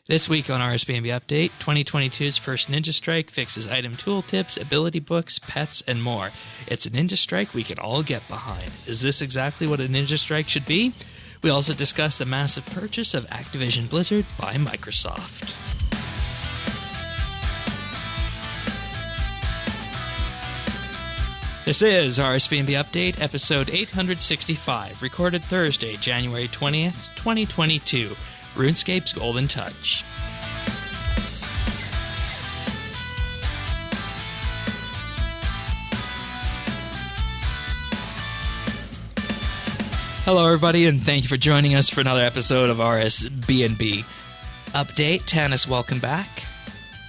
This week on RSBANDB Update, 2022's first Ninja Strike fixes item tooltips, ability books, pets, and more. It's a Ninja Strike we can all get behind. Is this exactly what a Ninja Strike should be? We also discuss the massive purchase of Activision-Blizzard by Microsoft. This is RSBANDB Update, episode 865, recorded Thursday, January 20th, 2022. RuneScape's Golden Touch. Hello, everybody, and thank you for joining us for another episode of RSBANDB Update. Tanis, welcome back.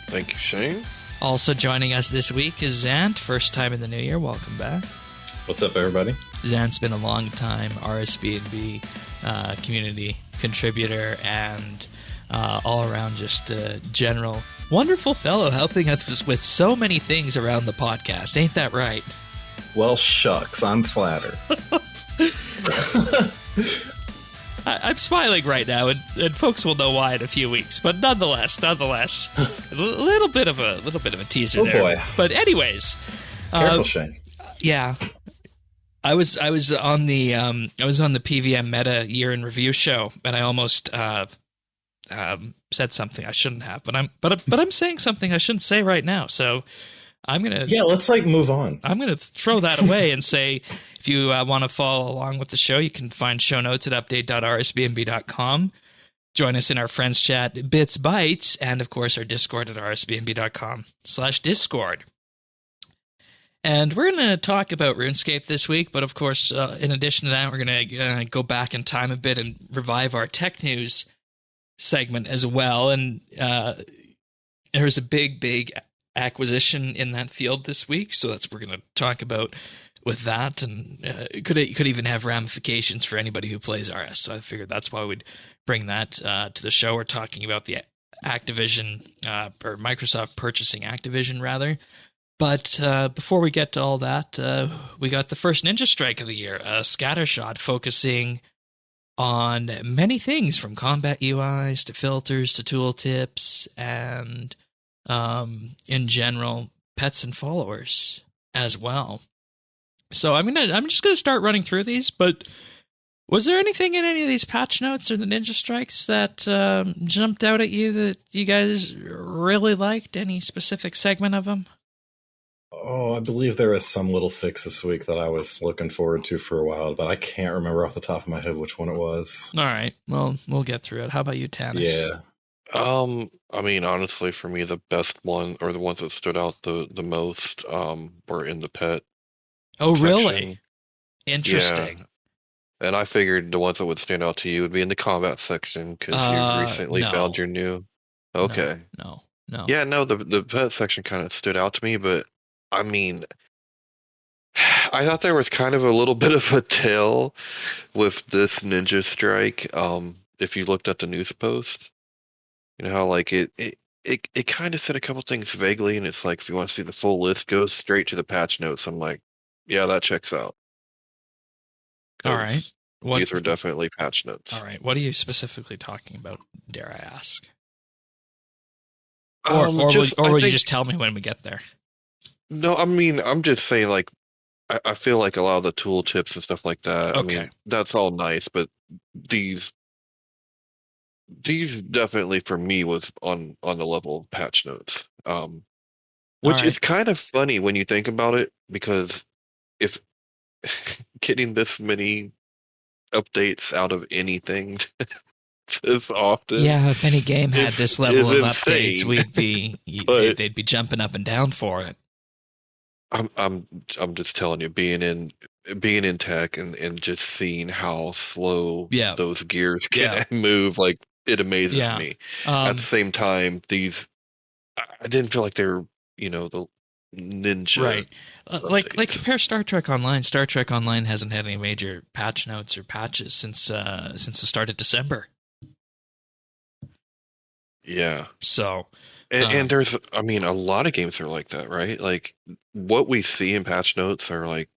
Thank you, Shane. Also joining us this week is Zant, first time in the new year. Welcome back. What's up, everybody? Zant's been a long time RSBANDB community contributor and all around just a general wonderful fellow, helping us with so many things around the podcast. Ain't that right? Well, shucks, I'm flattered. I'm smiling right now, and folks will know why in a few weeks. But nonetheless, a little bit of a teaser there. Oh boy! But anyways, careful, Shane. Yeah. I was on the PVM Meta Year in Review show, and I almost said something I shouldn't have, but I'm saying something I shouldn't say right now. So I'm gonna let's move on. I'm gonna throw that away and say if you want to follow along with the show, you can find show notes at update.rsbnb.com. Join us in our friends chat BitsBytes, and of course our Discord at rsbnb.com/discord. And we're going to talk about RuneScape this week, but of course, in addition to that, we're going to go back in time a bit and revive our tech news segment as well. And there's a big acquisition in that field this week, so that's what we're going to talk about with that. And it could even have ramifications for anybody who plays RS. So I figured that's why we'd bring that to the show. We're talking about the Activision, or Microsoft purchasing Activision, rather. But before we get to all that, we got the first Ninja Strike of the year, a scattershot focusing on many things from combat UIs to filters to tooltips and, in general, pets and followers as well. So I'm just gonna start running through these. But was there anything in any of these patch notes or the Ninja Strikes that jumped out at you that you guys really liked? Any specific segment of them? Oh, I believe there was some little fix this week that I was looking forward to for a while, but I can't remember off the top of my head which one it was. All right. Well, we'll get through it. How about you, Tanis? Yeah. I mean, honestly, for me, the best one, or the ones that stood out the most, were in the pet Oh, section. really? Interesting. Yeah. And I figured the ones that would stand out to you would be in the combat section, because you recently no. found your new... Okay. No. Yeah, no, the pet section kind of stood out to me, but I mean, I thought there was kind of a little bit of a tell with this Ninja Strike. If you looked at the news post, you know how like it kind of said a couple things vaguely, and it's like if you want to see the full list, go straight to the patch notes. I'm like, yeah, that checks out. All right. These are definitely patch notes. All right. What are you specifically talking about, dare I ask? Or will you just tell me when we get there? No, I mean, I'm just saying, like, I feel like a lot of the tooltips and stuff like that, Okay. I mean, that's all nice, but these definitely, for me, was on the level of patch notes. Which is kind of funny when you think about it, because if getting this many updates out of anything this often... Yeah, if any game had this level of updates, But they'd be jumping up and down for it. I'm just telling you, being in tech and just seeing how slow those gears can move, like, it amazes me. At the same time, I didn't feel like they were, the ninja. Right. Like compare Star Trek Online. Star Trek Online hasn't had any major patch notes or patches since the start of December. Yeah. So. And there's, I mean, a lot of games are like that, right? Like, what we see in patch notes are like,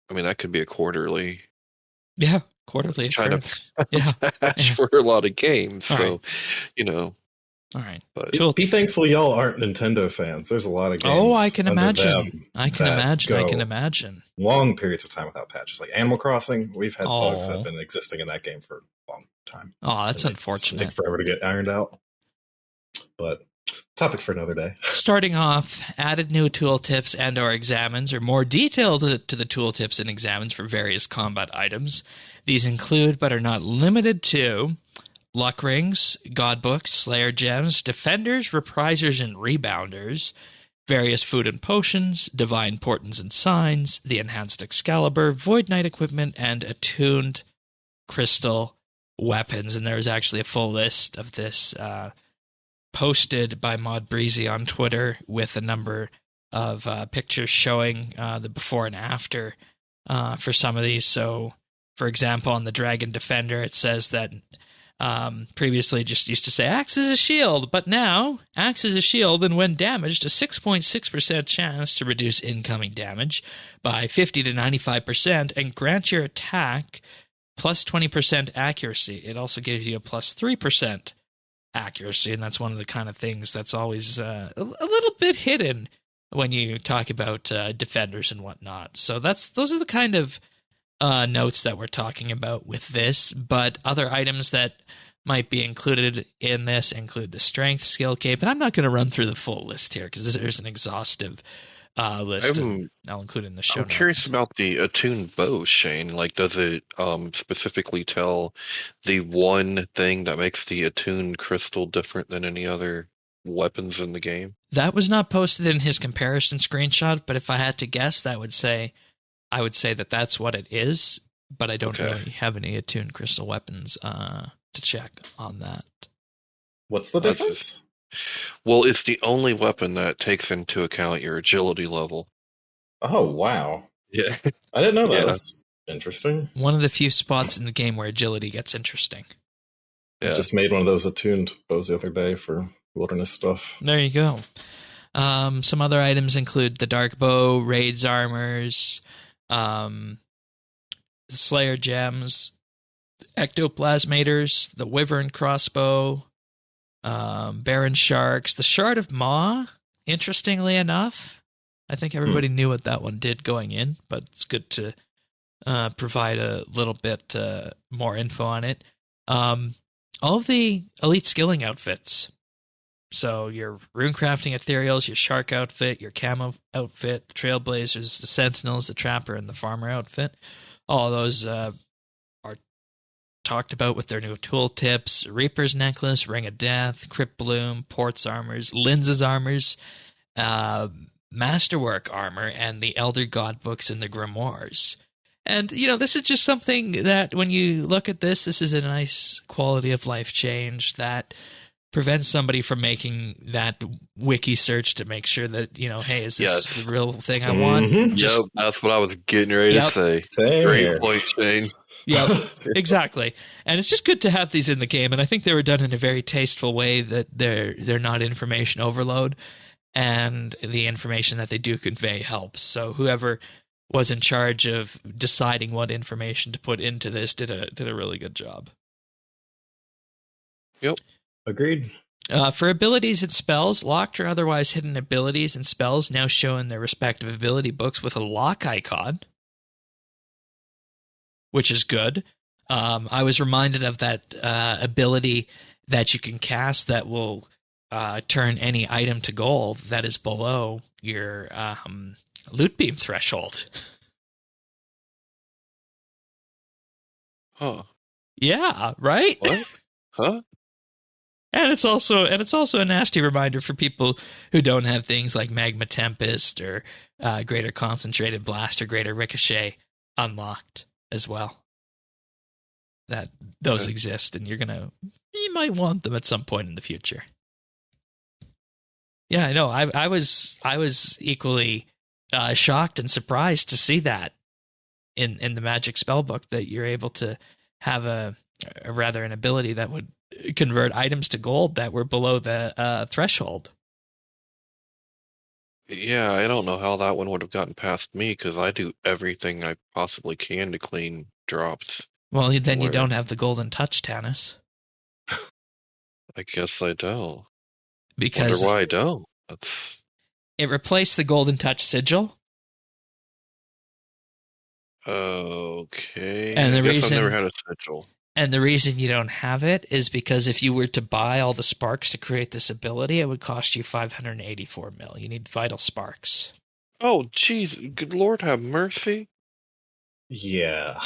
I mean, that could be a quarterly. Yeah, quarterly kind occurrence. of patch for a lot of games. All so, right. All right. But Be thankful y'all aren't Nintendo fans. There's a lot of games. Oh, I can under imagine. them I can that imagine. I go can imagine. long periods of time without patches. Like Animal Crossing, we've had bugs that Oh. have been existing in that game for a long time. Oh, that's And they unfortunate. take forever to get ironed out. But topic for another day. Starting off, added new tooltips and or examines, or more detailed to the tooltips and examines for various combat items. These include, but are not limited to, luck rings, god books, slayer gems, defenders, reprisers, and rebounders, various food and potions, divine portents and signs, the enhanced Excalibur, Void Knight equipment, and attuned crystal weapons. And there's actually a full list of this posted by Mod Breezy on Twitter with a number of pictures showing the before and after for some of these. So, for example, on the Dragon Defender, it says that previously just used to say acts as a shield, but now acts as a shield, and when damaged, a 6.6% chance to reduce incoming damage by 50 to 95% and grant your attack plus 20% accuracy. It also gives you a plus 3% accuracy, and that's one of the kind of things that's always a little bit hidden when you talk about defenders and whatnot. So those are the kind of notes that we're talking about with this, but other items that might be included in this include the strength skill cape, and I'm not going to run through the full list here because there's an exhaustive list. I'll include it in the show notes. I'm curious about the attuned bow, Shane. Like, does it specifically tell the one thing that makes the attuned crystal different than any other weapons in the game? That was not posted in his comparison screenshot, but if I had to guess, I would say that that's what it is, but I don't really have any attuned crystal weapons to check on that. What's the difference? Well, it's the only weapon that takes into account your agility level. Oh, wow. Yeah. I didn't know that. Yeah. That's interesting. One of the few spots in the game where agility gets interesting. Yeah. I just made one of those attuned bows the other day for wilderness stuff. There you go. Some other items include the dark bow, raids armors, slayer gems, ectoplasmators, the wyvern crossbow, Baron Sharks, the Shard of Maw, interestingly enough. I think everybody knew what that one did going in, but it's good to provide a little bit more info on it. All of the elite skilling outfits. So your runecrafting ethereals, your shark outfit, your camo outfit, the trailblazers, the sentinels, the trapper, and the farmer outfit. All of those are talked about with their new tooltips: Reaper's Necklace, Ring of Death, Crypt Bloom, Port's Armors, Linz's Armors, Masterwork Armor, and the Elder God Books and the Grimoires. And, this is just something that when you look at this is a nice quality of life change that prevents somebody from making that wiki search to make sure that, hey, is this the real thing I want? Mm-hmm. Yep, that's what I was getting ready to say. Same Great here. point, Shane. Yeah, exactly. And it's just good to have these in the game, and I think they were done in a very tasteful way that they're not information overload, and the information that they do convey helps. So whoever was in charge of deciding what information to put into this did a really good job. Yep. Agreed. For abilities and spells, locked or otherwise hidden abilities and spells now show in their respective ability books with a lock icon, which is good. I was reminded of that ability that you can cast that will turn any item to gold that is below your loot beam threshold. Huh. Yeah, right? What? Huh? And it's also a nasty reminder for people who don't have things like Magma Tempest or Greater Concentrated Blast or Greater Ricochet unlocked as well. That those exist, and you might want them at some point in the future. Yeah, I know. I was equally shocked and surprised to see that in the Magic Spellbook that you're able to have an ability that would convert items to gold that were below the threshold. Yeah, I don't know how that one would have gotten past me because I do everything I possibly can to clean drops. Well, then you don't have the golden touch, Tanis. I guess I don't. because Wonder why I don't. That's it replaced the Golden Touch sigil. okay. And the I guess reason- I've never had a sigil. And the reason you don't have it is because if you were to buy all the sparks to create this ability, it would cost you 584 mil. You need vital sparks. Oh, jeez. Good Lord have mercy. Yeah.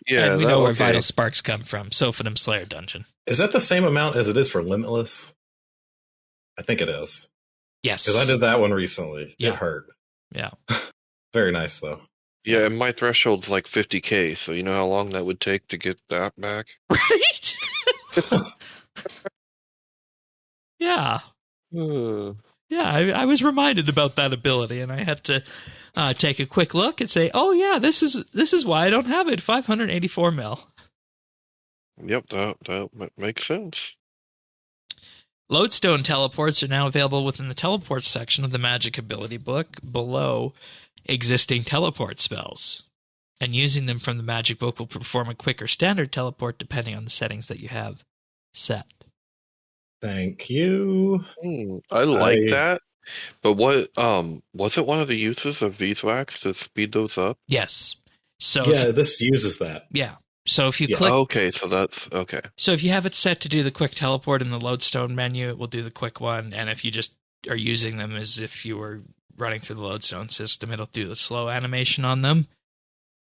Yeah, And we that- know where okay. vital sparks come from. Sophanum Slayer Dungeon. Is that the same amount as it is for Limitless? I think it is. Yes. Because I did that one recently. Yeah. It hurt. Yeah. Very nice, though. Yeah, and my threshold's like 50K, so you know how long that would take to get that back? Right? Yeah. Yeah, I was reminded about that ability, and I had to take a quick look and say, "Oh yeah, this is why I don't have it." 584 mil. Yep, that makes sense. Lodestone teleports are now available within the teleports section of the Magic Ability book below existing teleport spells, and using them from the Magic book will perform a quick or standard teleport depending on the settings that you have set. Thank you. I like that. But what wasn't one of the uses of beeswax to speed those up? Yes. So Yeah, this uses that. So if you Yeah. click Okay, so that's okay. So if you have it set to do the quick teleport in the Lodestone menu, it will do the quick one. And if you just are using them as if you were running through the Lodestone system, it'll do the slow animation on them.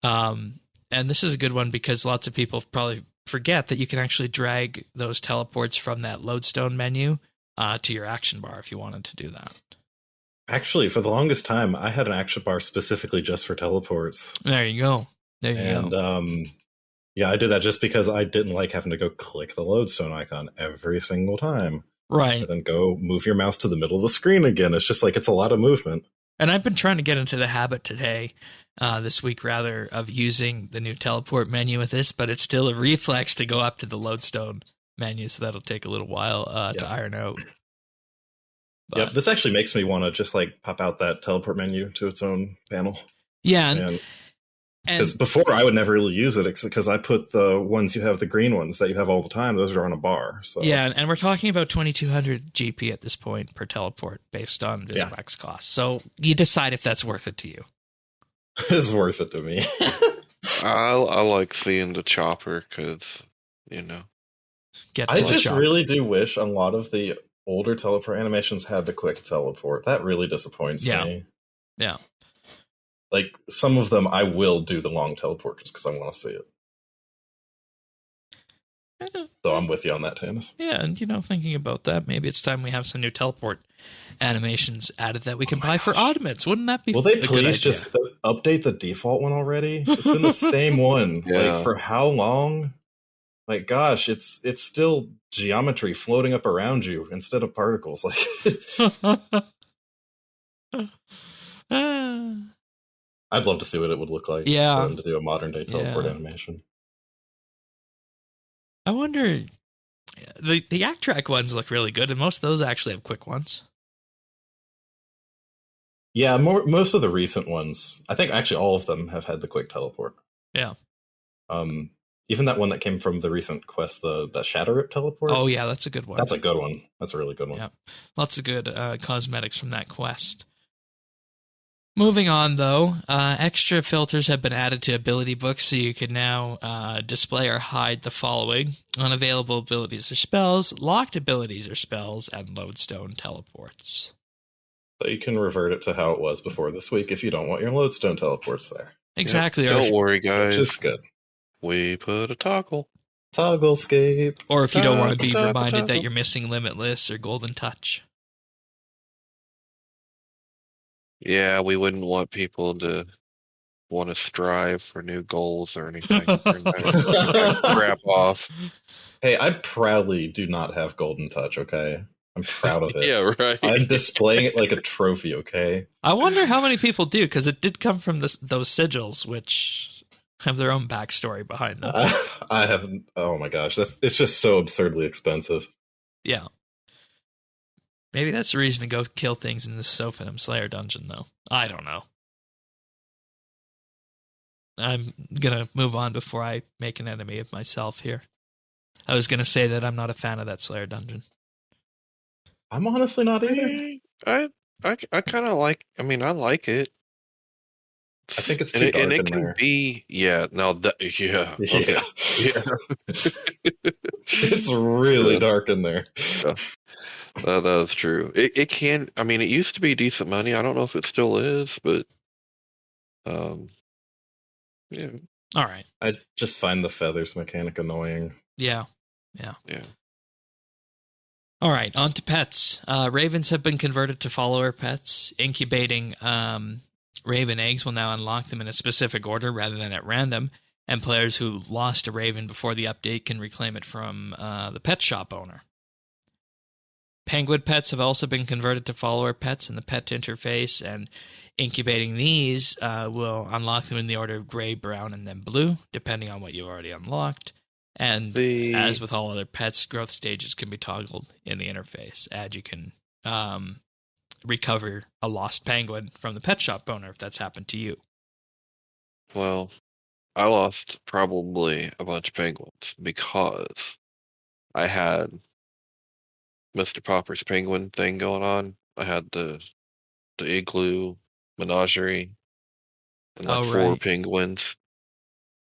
And this is a good one because lots of people probably forget that you can actually drag those teleports from that Lodestone menu to your action bar if you wanted to do that. Actually, for the longest time, I had an action bar specifically just for teleports. There you go. And yeah, I did that just because I didn't like having to go click the Lodestone icon every single time. Right. And then go move your mouse to the middle of the screen again. It's just like, it's a lot of movement. And I've been trying to get into the habit today, this week rather, of using the new teleport menu with this, but it's still a reflex to go up to the Lodestone menu, so that'll take a little while to iron out. But, Yep, this actually makes me want to just like pop out that teleport menu to its own panel. Yeah, And and because before I would never really use it because I put the ones you have, the green ones that you have all the time, those are on a bar. So yeah, and we're talking about 2200 GP at this point per teleport based on BitsBytes cost. So you decide if that's worth it to you. it's worth it to me. I like seeing the chopper because, you know. I just really do wish a lot of the older teleport animations had the quick teleport. That really disappoints me. Yeah. Like, some of them I will do the long teleport just because I want to see it. So I'm with you on that, Tannis. Yeah, and thinking about that, maybe it's time we have some new teleport animations added that we can buy for oddments. Wouldn't that be Will they a good please idea? just update the default one already? It's been the same one. Yeah. Like, for how long? Like, gosh, it's still geometry floating up around you instead of particles. Like, I'd love to see what it would look like. Yeah. For them to do a modern day teleport Yeah. animation. I wonder, the Act Track ones look really good, and most of those actually have quick ones. Yeah, most of the recent ones, I think actually all of them have had the quick teleport. Yeah. Even that one that came from the recent quest, the Shadow Rip teleport. Oh yeah, that's a good one. That's a good one. That's a really good one. Yeah. Lots of good cosmetics from that quest. Moving on, though, extra filters have been added to ability books, so you can now display or hide the following: unavailable abilities or spells, locked abilities or spells, and lodestone teleports. So you can revert it to how it was before this week if you don't want your lodestone teleports there. Exactly. Yep. Don't worry, guys. Which is good. We put a toggle. Togglescape. Or if you don't want to be Toggle. reminded that you're missing Limitless or Golden Touch. Yeah, we wouldn't want people to want to strive for new goals or anything. Turn that crap off. Hey, I proudly do not have Golden Touch, okay? I'm proud of it. Yeah, right. I'm displaying it like a trophy, okay? I wonder how many people do, because it did come from those sigils, which have their own backstory behind them. I haven't. Oh my gosh, it's just so absurdly expensive. Yeah. Maybe that's the reason to go kill things in the Sophanum Slayer dungeon, though. I don't know. I'm gonna move on before I make an enemy of myself here. I was gonna say that I'm not a fan of that Slayer dungeon. I'm honestly not either. I kind of like. I mean, I like it. I think it's And too it, and dark it in can there. be, yeah. Now that, yeah, okay, yeah, It's really yeah, dark in there. yeah. That is true. It can. I mean, it used to be decent money. I don't know if it still is, but um, yeah, All right. I just find the feathers mechanic annoying. Yeah. yeah. All right, on to pets. Ravens have been converted to follower pets. Incubating raven eggs will now unlock them in a specific order rather than at random, and players who lost a raven before the update can reclaim it from the pet shop owner. Penguin pets have also been converted to follower pets in the pet interface, and incubating these will unlock them in the order of gray, brown, and then blue, depending on what you already unlocked. And as with all other pets, growth stages can be toggled in the interface. You can recover a lost penguin from the pet shop owner if that's happened to you. Well, I lost probably a bunch of penguins because I had Mr. Popper's penguin thing going on. I had the igloo menagerie and like 4 penguins.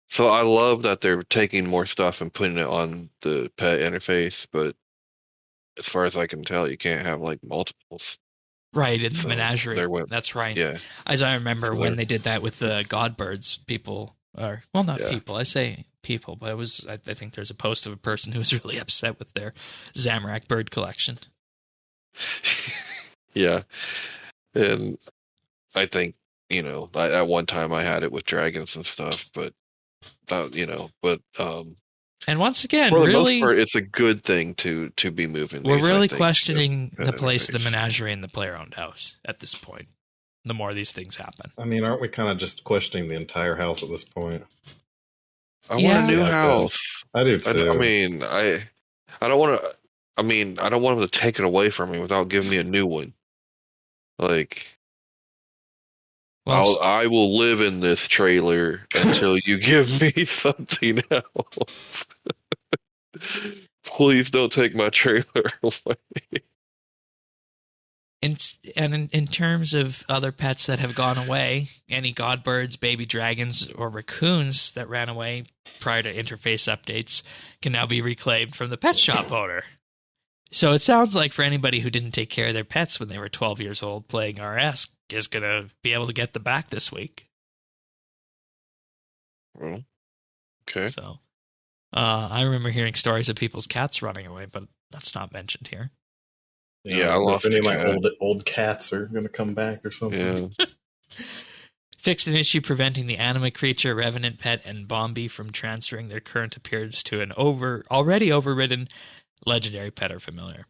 So I love that they're taking more stuff and putting it on the pet interface, but as far as I can tell, you can't have like multiples. Right, in the menagerie. That's right. Yeah. As I remember when they did that with the Godbirds, people, or, well, not people, I say people, but it was, I think there's a post of a person who was really upset with their Zamorak bird collection. Yeah. And I think, at one time I had it with dragons and stuff, but and once again, for the really, most part, it's a good thing to be moving. We're really questioning the place of the menagerie in the player-owned house at this point. The more these things happen, I mean, aren't we kind of just questioning the entire house at this point? I want a new house. I do too. I mean, I don't want to. I mean, I don't want them to take it away from me without giving me a new one. Like, I will live in this trailer until you give me something else. Please don't take my trailer away. In terms of other pets that have gone away, any godbirds, baby dragons, or raccoons that ran away prior to interface updates can now be reclaimed from the pet shop owner. So it sounds like for anybody who didn't take care of their pets when they were 12 years old playing RS is going to be able to get them back this week. Well, okay. So I remember hearing stories of people's cats running away, but that's not mentioned here. Yeah, I lost any of my old cats are going to come back or something. Yeah. Fixed an issue preventing the anima creature, revenant pet, and Bombi from transferring their current appearance to an already overridden legendary pet or familiar.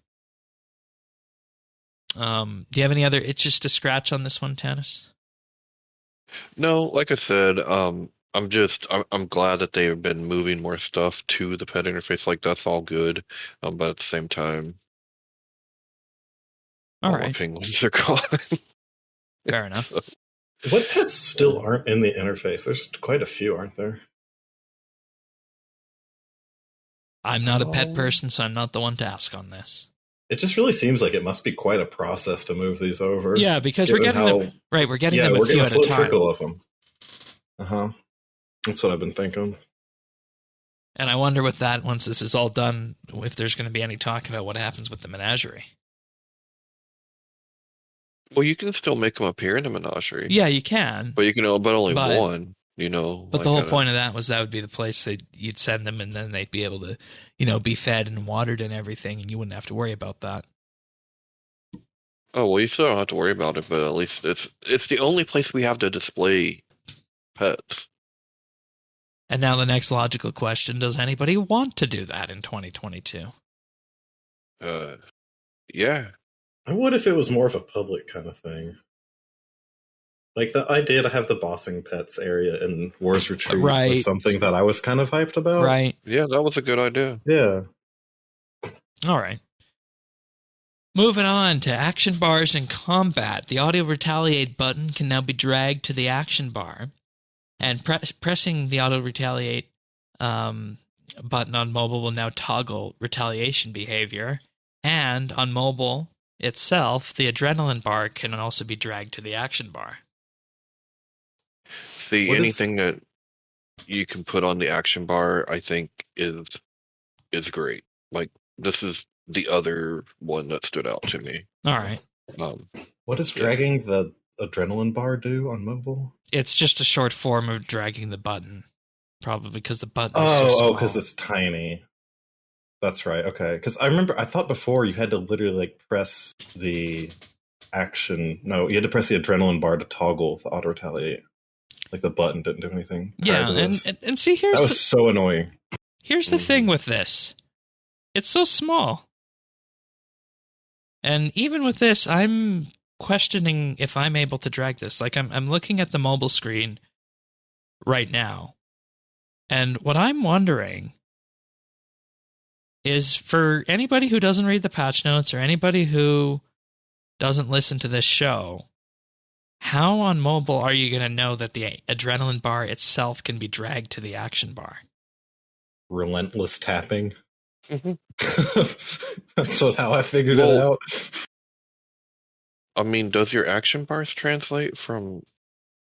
Do you have any other itches to scratch on this one, Tanis? No, like I said, I'm glad that they've been moving more stuff to the pet interface. Like, that's all good. But at the same time, all right, my penguins are gone. Fair enough. So, what pets still aren't in the interface? There's quite a few, aren't there? I'm not a pet person, so I'm not the one to ask on this. It just really seems like it must be quite a process to move these over. Yeah, because we're getting them a few at a time. Trickle of them. That's what I've been thinking. And I wonder with that, once this is all done, if there's going to be any talk about what happens with the menagerie. Well, you can still make them appear in a menagerie. Yeah, you can. But but only one. But the whole point of that was that would be the place that you'd send them, and then they'd be able to, be fed and watered and everything, and you wouldn't have to worry about that. Oh, well, you still don't have to worry about it, but at least it's the only place we have to display pets. And now the next logical question, does anybody want to do that in 2022? Yeah. I would if it was more of a public kind of thing. Like, the idea to have the bossing pets area in Wars Retreat was something that I was kind of hyped about. Right. Yeah, that was a good idea. Yeah. All right. Moving on to action bars in combat. The auto retaliate button can now be dragged to the action bar. And pressing the auto retaliate button on mobile will now toggle retaliation behavior. And on mobile itself, the adrenaline bar can also be dragged to the action bar. See, anything that you can put on the action bar, I think is great. Like, this is the other one that stood out to me. All right. What does dragging the adrenaline bar do on mobile? It's just a short form of dragging the button, probably because the button is so small. Oh, because it's tiny. That's right. Okay. Because I thought before you had to literally like press the action. No, you had to press the adrenaline bar to toggle the auto retaliate. Like the button didn't do anything. Yeah, and see, that was so annoying. Here's the thing with this. It's so small. And even with this, I'm questioning if I'm able to drag this. Like, I'm looking at the mobile screen right now. And what I'm wondering is, for anybody who doesn't read the patch notes or anybody who doesn't listen to this show, how on mobile are you going to know that the adrenaline bar itself can be dragged to the action bar? Relentless tapping. That's how I figured it out. I mean, does your action bars translate from?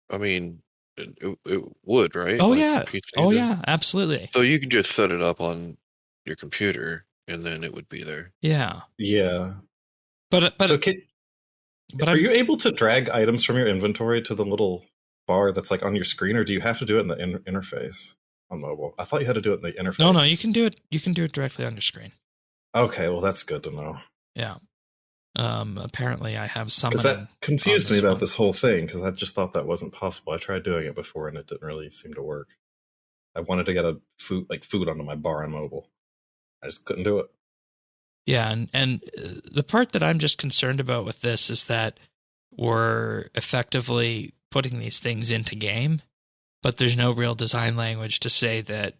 I mean, it would, right? Oh, like yeah. Oh, yeah, absolutely. So you can just set it up on your computer, and then it would be there. Yeah. Yeah. But are you able to drag items from your inventory to the little bar that's like on your screen, or do you have to do it in the interface on mobile? I thought you had to do it in the interface. No, you can do it. You can do it directly on your screen. Okay, well that's good to know. Yeah. Apparently, I have some. Because that confused me about this whole thing, because I just thought that wasn't possible. I tried doing it before, and it didn't really seem to work. I wanted to get food onto my bar on mobile. I just couldn't do it. Yeah, and the part that I'm just concerned about with this is that we're effectively putting these things into game, but there's no real design language to say that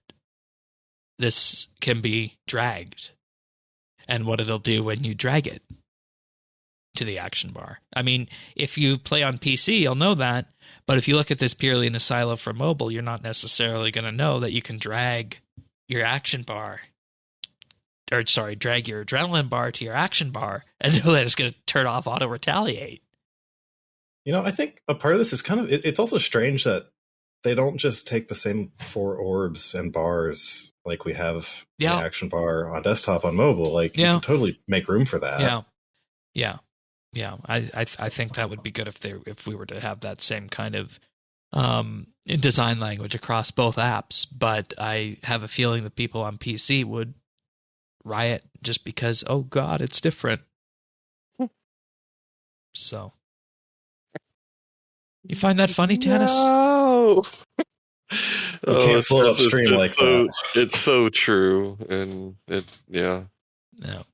this can be dragged and what it'll do when you drag it to the action bar. I mean, if you play on PC, you'll know that, but if you look at this purely in a silo for mobile, you're not necessarily going to know that you can drag your action bar, or drag your adrenaline bar to your action bar and know that it's going to turn off auto retaliate. You know, I think a part of this is kind of, it's also strange that they don't just take the same 4 orbs and bars like we have the action bar on desktop on mobile. Like, you can totally make room for that. Yeah. I think that would be good if we were to have that same kind of design language across both apps. But I have a feeling that people on PC would riot just because, oh God, it's different. So, you find that funny, Tannis? No. You can't float upstream like that. It's so true, and yeah. No.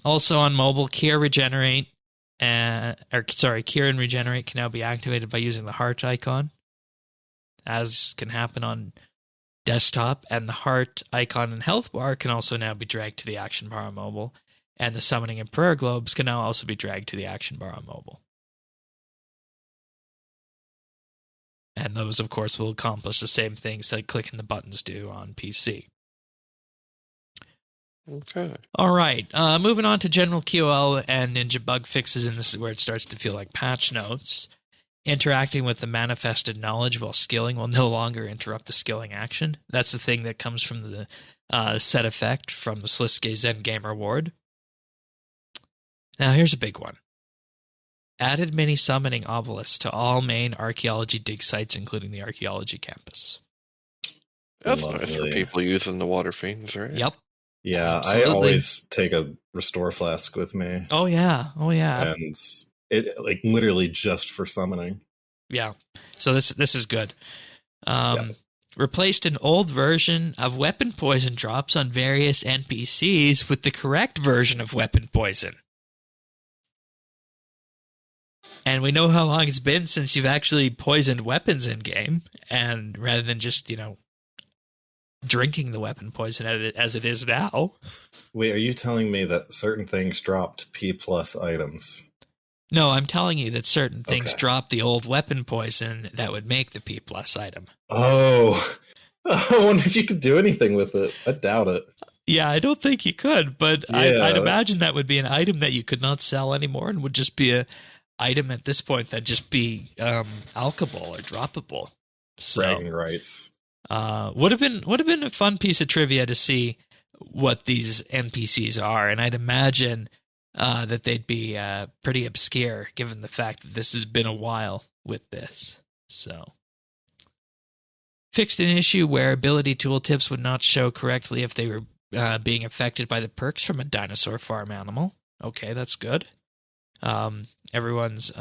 Also on mobile, Cure and Regenerate can now be activated by using the heart icon, as can happen on desktop, and the heart icon and health bar can also now be dragged to the action bar on mobile, and the summoning and prayer globes can now also be dragged to the action bar on mobile. And those, of course, will accomplish the same things that clicking the buttons do on PC. Okay. All right. Moving on to general QL and Ninja bug fixes, and this is where it starts to feel like patch notes. Interacting with the manifested knowledge while skilling will no longer interrupt the skilling action. That's the thing that comes from the set effect from the Sliske Zen Gamer Award. Now, here's a big one. Added mini summoning obelisks to all main archaeology dig sites, including the archaeology campus. That's nice for people using the water fiends, right? Yep. Yeah, absolutely. I always take a restore flask with me. Oh, yeah. And it, like, literally just for summoning. Yeah. So this is good. Replaced an old version of weapon poison drops on various NPCs with the correct version of weapon poison. And we know how long it's been since you've actually poisoned weapons in game, and rather than just, drinking the weapon poison as it is now. Wait, are you telling me that certain things dropped P+ items? No, I'm telling you that certain things dropped the old weapon poison that would make the P+ item. Oh, I wonder if you could do anything with it. I doubt it. Yeah, I don't think you could, but Yeah, I'd imagine that would be an item that you could not sell anymore and would just be a item at this point that'd just be alchable or droppable. So, bragging rights. would have been a fun piece of trivia to see what these NPCs are, and I'd imagine that they'd be pretty obscure given the fact that this has been a while with this. So, fixed an issue where ability tooltips would not show correctly if they were being affected by the perks from a dinosaur farm animal. Okay, that's good. Everyone's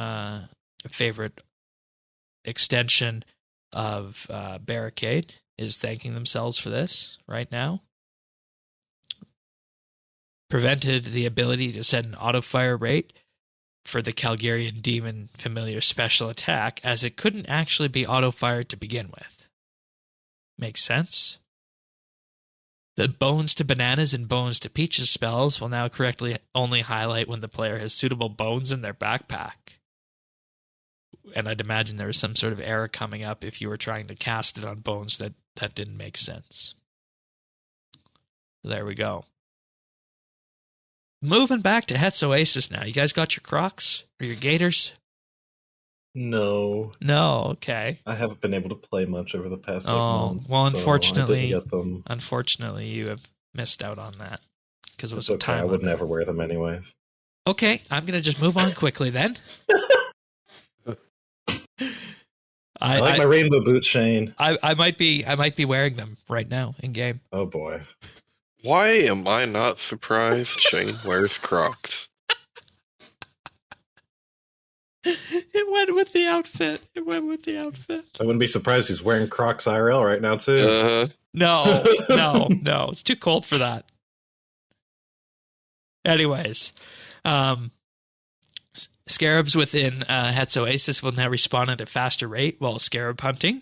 favorite extension of Barricade is thanking themselves for this right now. Prevented the ability to set an auto-fire rate for the Calgarian Demon Familiar special attack, as it couldn't actually be auto-fired to begin with. Makes sense. The Bones to Bananas and Bones to Peaches spells will now correctly only highlight when the player has suitable bones in their backpack. And I'd imagine there was some sort of error coming up if you were trying to cast it on Bones that didn't make sense. There we go. Moving back to Het's Oasis now. You guys got your Crocs or your Gators? No. No, okay. I haven't been able to play much over the past month. Well, unfortunately, so I didn't get them. Unfortunately, you have missed out on that because it was It's okay. I would never wear them anyways. Okay, I'm going to just move on quickly then. I like my rainbow boots, Shane. I might be wearing them right now in game. Oh boy. Why am I not surprised Shane wears Crocs? It went with the outfit. I wouldn't be surprised he's wearing Crocs IRL right now too. No. It's too cold for that. Anyways, scarabs within Het's Oasis will now respawn at a faster rate while scarab hunting.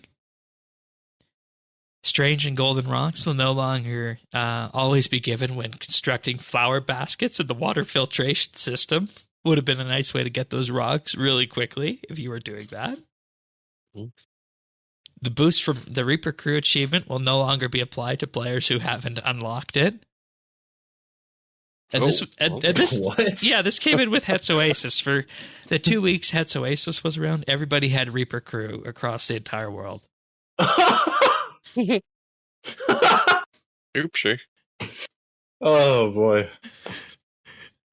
Strange and golden rocks will no longer always be given when constructing flower baskets in the water filtration system. Would have been a nice way to get those rocks really quickly if you were doing that. Mm-hmm. The boost from the Reaper Crew achievement will no longer be applied to players who haven't unlocked it. And this, what? Yeah, this came in with Het's Oasis. For the 2 weeks Het's Oasis was around, everybody had Reaper Crew across the entire world. Oopsie. Oh boy.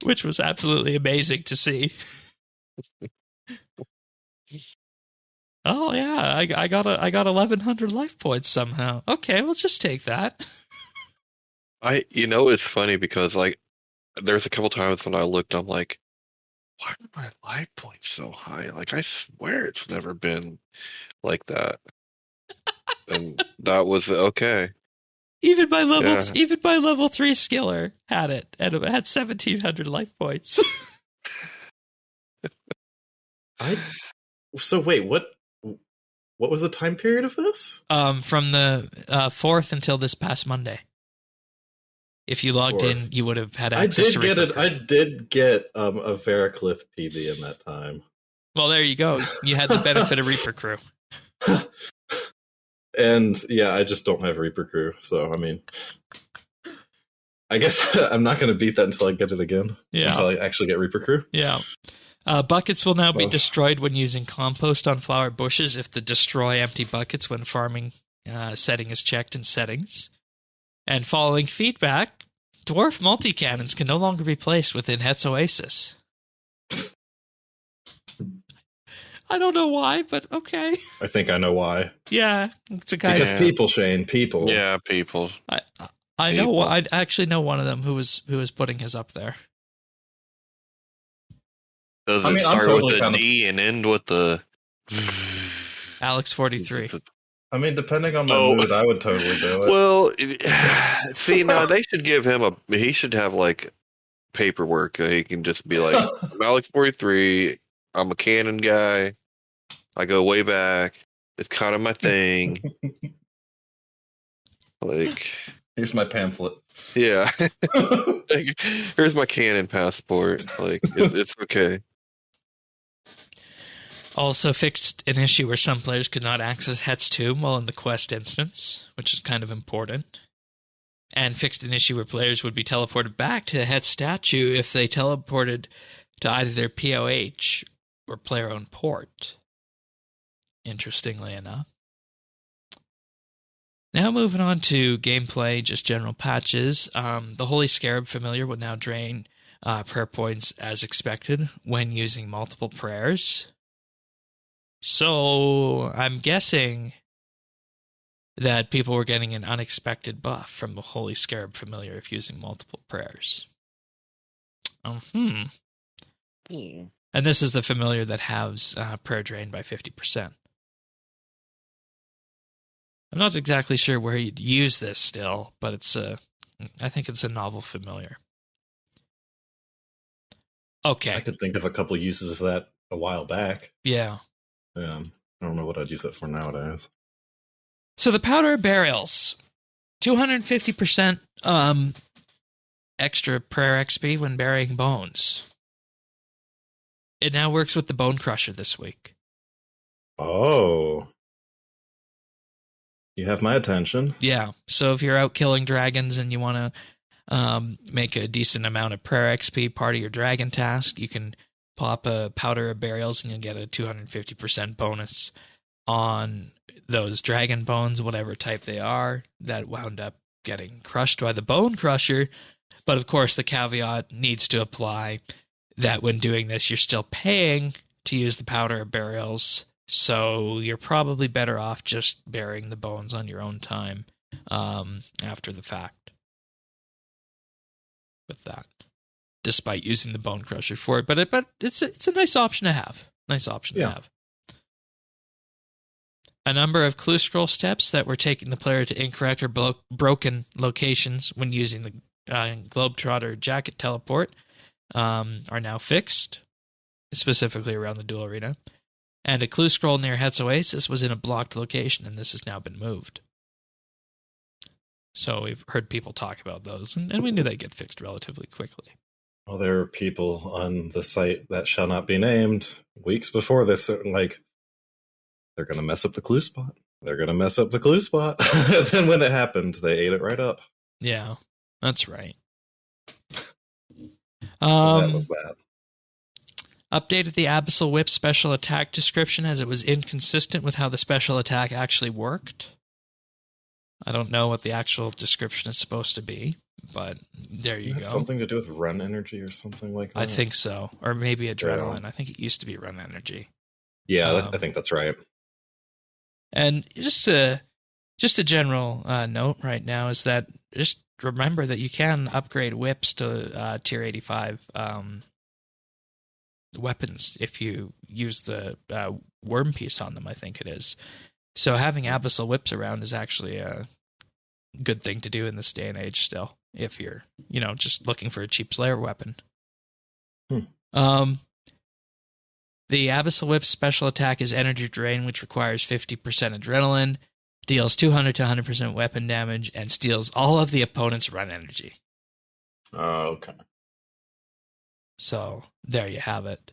Which was absolutely amazing to see. Oh yeah, I got 1,100 life points somehow. Okay, we'll just take that. It's funny because there's a couple times when I looked, I'm like, why are my life points so high? Like, I swear it's never been like that. And that was okay. Even my level 3 skiller had it, and it had 1,700 life points. So wait, what was the time period of this? From the 4th until this past Monday. If you logged in, you would have had access to Reaper Crew. I did get a Variclith PB in that time. Well, there you go. You had the benefit of Reaper Crew. And yeah, I just don't have Reaper Crew, so I mean, I guess I'm not going to beat that until I get it again. Yeah, until I actually get Reaper Crew. Yeah, buckets will now be destroyed when using compost on flower bushes if the destroy empty buckets when farming setting is checked in settings. And following feedback, dwarf multi-cannons can no longer be placed within Het's Oasis. I don't know why, but okay. I think I know why. Yeah, it's a guy. Because people, Shane, people. Yeah, people. I know. I actually know one of them who was putting his up there. Does it start with the D and end with the Alex 43? I mean, depending on my mood, I would totally do it. Well, see, now they should give him he should have paperwork. He can just be like, I'm Alex 43. I'm a canon guy. I go way back. It's kind of my thing. Here's my pamphlet. Yeah. Here's my canon passport. It's okay. Also fixed an issue where some players could not access Het's tomb while in the quest instance, which is kind of important. and fixed an issue where players would be teleported back to a het statue if they teleported to either their POH or player-owned port. Interestingly enough. Now moving on to gameplay, just general patches. The Holy Scarab familiar will now drain prayer points as expected when using multiple prayers. So I'm guessing that people were getting an unexpected buff from the Holy Scarab familiar if using multiple prayers. And this is the familiar that has prayer drain by 50%. I'm not exactly sure where you'd use this still, but I think it's a novel familiar. Okay. I could think of a couple uses of that a while back. Yeah. I don't know what I'd use it for nowadays. So the Powder of Burials, 250% extra prayer XP when burying bones. It now works with the Bone Crusher this week. Oh. You have my attention. Yeah. So if you're out killing dragons and you want to make a decent amount of prayer XP part of your dragon task, you can pop a Powder of Burials and you'll get a 250% bonus on those dragon bones, whatever type they are, that wound up getting crushed by the Bone Crusher. But of course, the caveat needs to apply that when doing this, you're still paying to use the Powder of Burials. So you're probably better off just burying the bones on your own time after the fact. With that, despite using the Bone Crusher for it, but it's a nice option to have. To have. A number of clue scroll steps that were taking the player to incorrect or broken locations when using the Globetrotter jacket teleport are now fixed, specifically around the duel arena. And a clue scroll near Het's Oasis was in a blocked location, and this has now been moved. So we've heard people talk about those, and we knew they'd get fixed relatively quickly. Well, there are people on the site that shall not be named weeks before this, like, they're going to mess up the clue spot. They're going to mess up the clue spot. And then when it happened, they ate it right up. Yeah, that's right. That was that. Updated the Abyssal Whip special attack description as it was inconsistent with how the special attack actually worked. I don't know what the actual description is supposed to be, but there you go. Something to do with run energy or something like that? I think so. Or maybe adrenaline. Yeah. I think it used to be run energy. Yeah, I think that's right. And just a general note right now is that just remember that you can upgrade whips to tier 85 weapons if you use the worm piece on them, I think it is. So having Abyssal Whips around is actually a good thing to do in this day and age still, if you're, just looking for a cheap Slayer weapon. The Abyssal Whip's special attack is Energy Drain, which requires 50% adrenaline, deals 200 to 100% weapon damage, and steals all of the opponent's run energy. Oh, okay. So there you have it.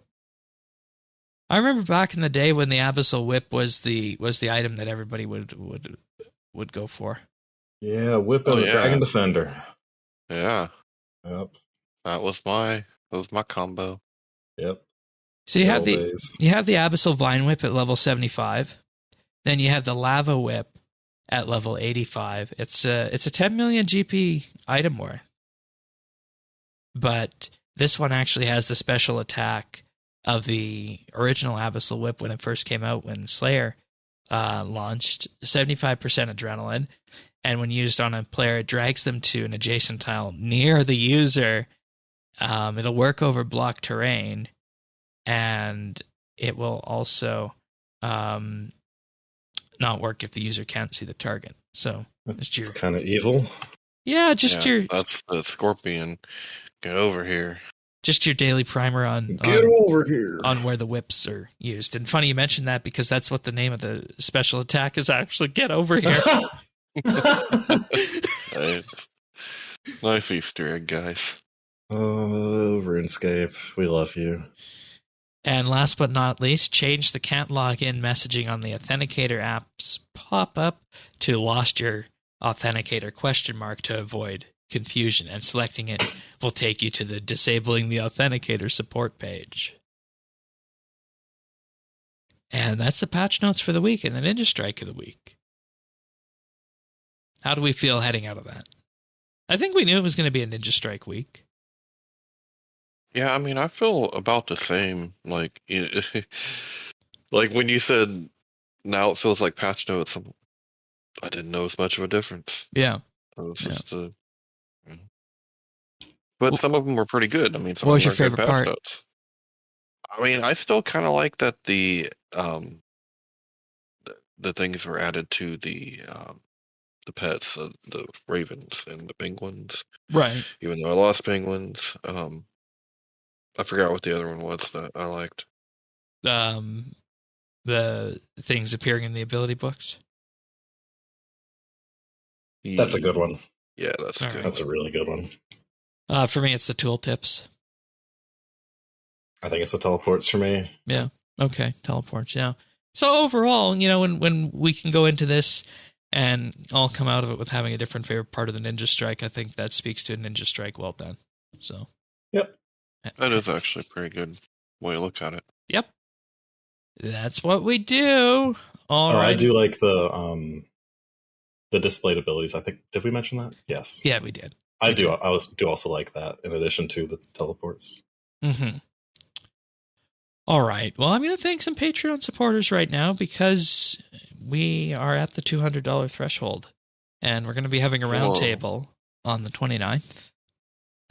I remember back in the day when the Abyssal Whip was the item that everybody would go for. Yeah, Whip and the Dragon Defender. Yeah. Yep. That was my combo. Yep. So you have the Abyssal Vine Whip at level 75. Then you have the Lava Whip at level 85. It's a 10 million GP item worth. But this one actually has the special attack of the original Abyssal Whip when it first came out, when Slayer launched, 75% adrenaline. And when used on a player, it drags them to an adjacent tile near the user. It'll work over blocked terrain. And it will also not work if the user can't see the target. So it's kind of evil. Yeah, that's the Scorpion. Get over here. Just your daily primer Get over here on where the whips are used. And funny you mentioned that, because that's what the name of the special attack is actually. Get over here. Nice Easter egg, guys. Oh, RuneScape, we love you. And last but not least, change the can't log in messaging on the Authenticator app's pop-up to lost your authenticator question mark to avoid confusion, and selecting it will take you to the disabling the authenticator support page. And that's the patch notes for the week and the Ninja Strike of the week. How do we feel heading out of that? I think we knew it was going to be a Ninja Strike week. Yeah, I mean, I feel about the same. Like, like when you said now it feels like patch notes, I didn't notice much of a difference. Yeah. It was just but some of them were pretty good. I mean, some what of was them your favorite good part? patch notes. I mean, I still kind of like that the things were added to the pets, the ravens and the penguins. Right. Even though I lost penguins, I forgot what the other one was that I liked. The things appearing in the ability books. That's a good one. Yeah, that's good. That's a really good one. For me, it's the tooltips. I think it's the teleports for me. Yeah. Okay. Teleports. Yeah. So overall, when we can go into this and all come out of it with having a different favorite part of the Ninja Strike, I think that speaks to a Ninja Strike well done. So. Yep. That is actually a pretty good way to look at it. Yep. That's what we do. All right. I do like the displayed abilities. I think, did we mention that? Yes. Yeah, we did. I do also like that in addition to the teleports. Mm-hmm. All right. Well, I'm going to thank some Patreon supporters right now because we are at the $200 threshold, and we're going to be having a roundtable on the 29th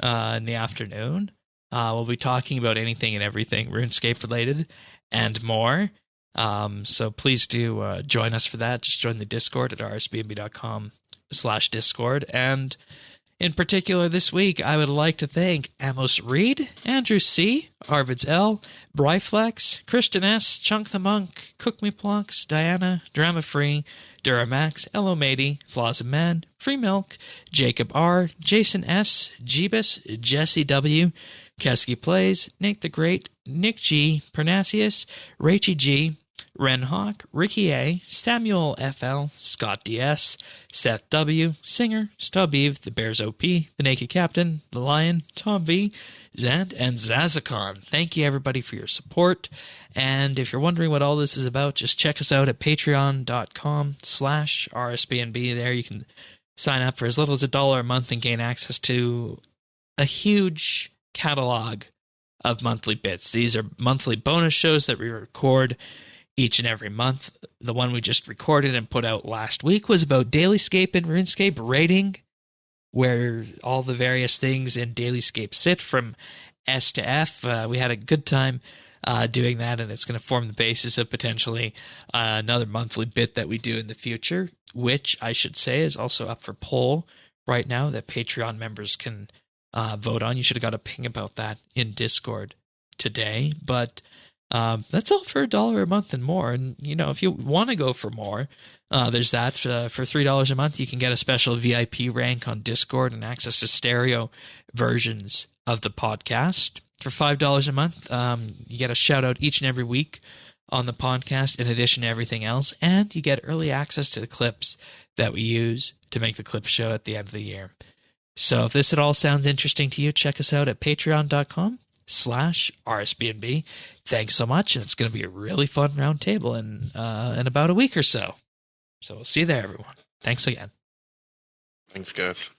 in the afternoon. We'll be talking about anything and everything RuneScape related and more. So please do join us for that. Just join the Discord at rsbnb.com/Discord. And in particular, this week, I would like to thank Amos Reed, Andrew C., Arvids L., Bryflex, Christian S., Chunk the Monk, Cook Me Plunks, Diana, Drama Free, Duramax, Elo Matey, Flaws of Man, Free Milk, Jacob R., Jason S., Jeebus, Jesse W., Kesky Plays, Nick the Great, Nick G., Pernasius, Rachie G., Ren Hawk, Ricky A., Samuel FL, Scott DS, Seth W., Singer, Stub Eve, The Bears OP, The Naked Captain, The Lion, Tom V., Zant, and Zazakon. Thank you, everybody, for your support. And if you're wondering what all this is about, just check us out at patreon.com/RSBNB. There you can sign up for as little as $1 a month and gain access to a huge catalog of monthly bits. These are monthly bonus shows that we record each and every month. The one we just recorded and put out last week was about Dailyscape and RuneScape rating, where all the various things in Dailyscape sit from S to F. We had a good time doing that, and it's going to form the basis of potentially another monthly bit that we do in the future, which I should say is also up for poll right now that Patreon members can vote on. You should have got a ping about that in Discord today, but that's all for $1 a month and more. And, if you want to go for more, there's that. For $3 a month, you can get a special VIP rank on Discord and access to stereo versions of the podcast. For $5 a month, you get a shout-out each and every week on the podcast in addition to everything else, and you get early access to the clips that we use to make the clip show at the end of the year. So if this at all sounds interesting to you, check us out at patreon.com/RSBNB. Thanks so much, and it's going to be a really fun round table in about a week or so. So we'll see you there, everyone. Thanks again. Thanks, guys.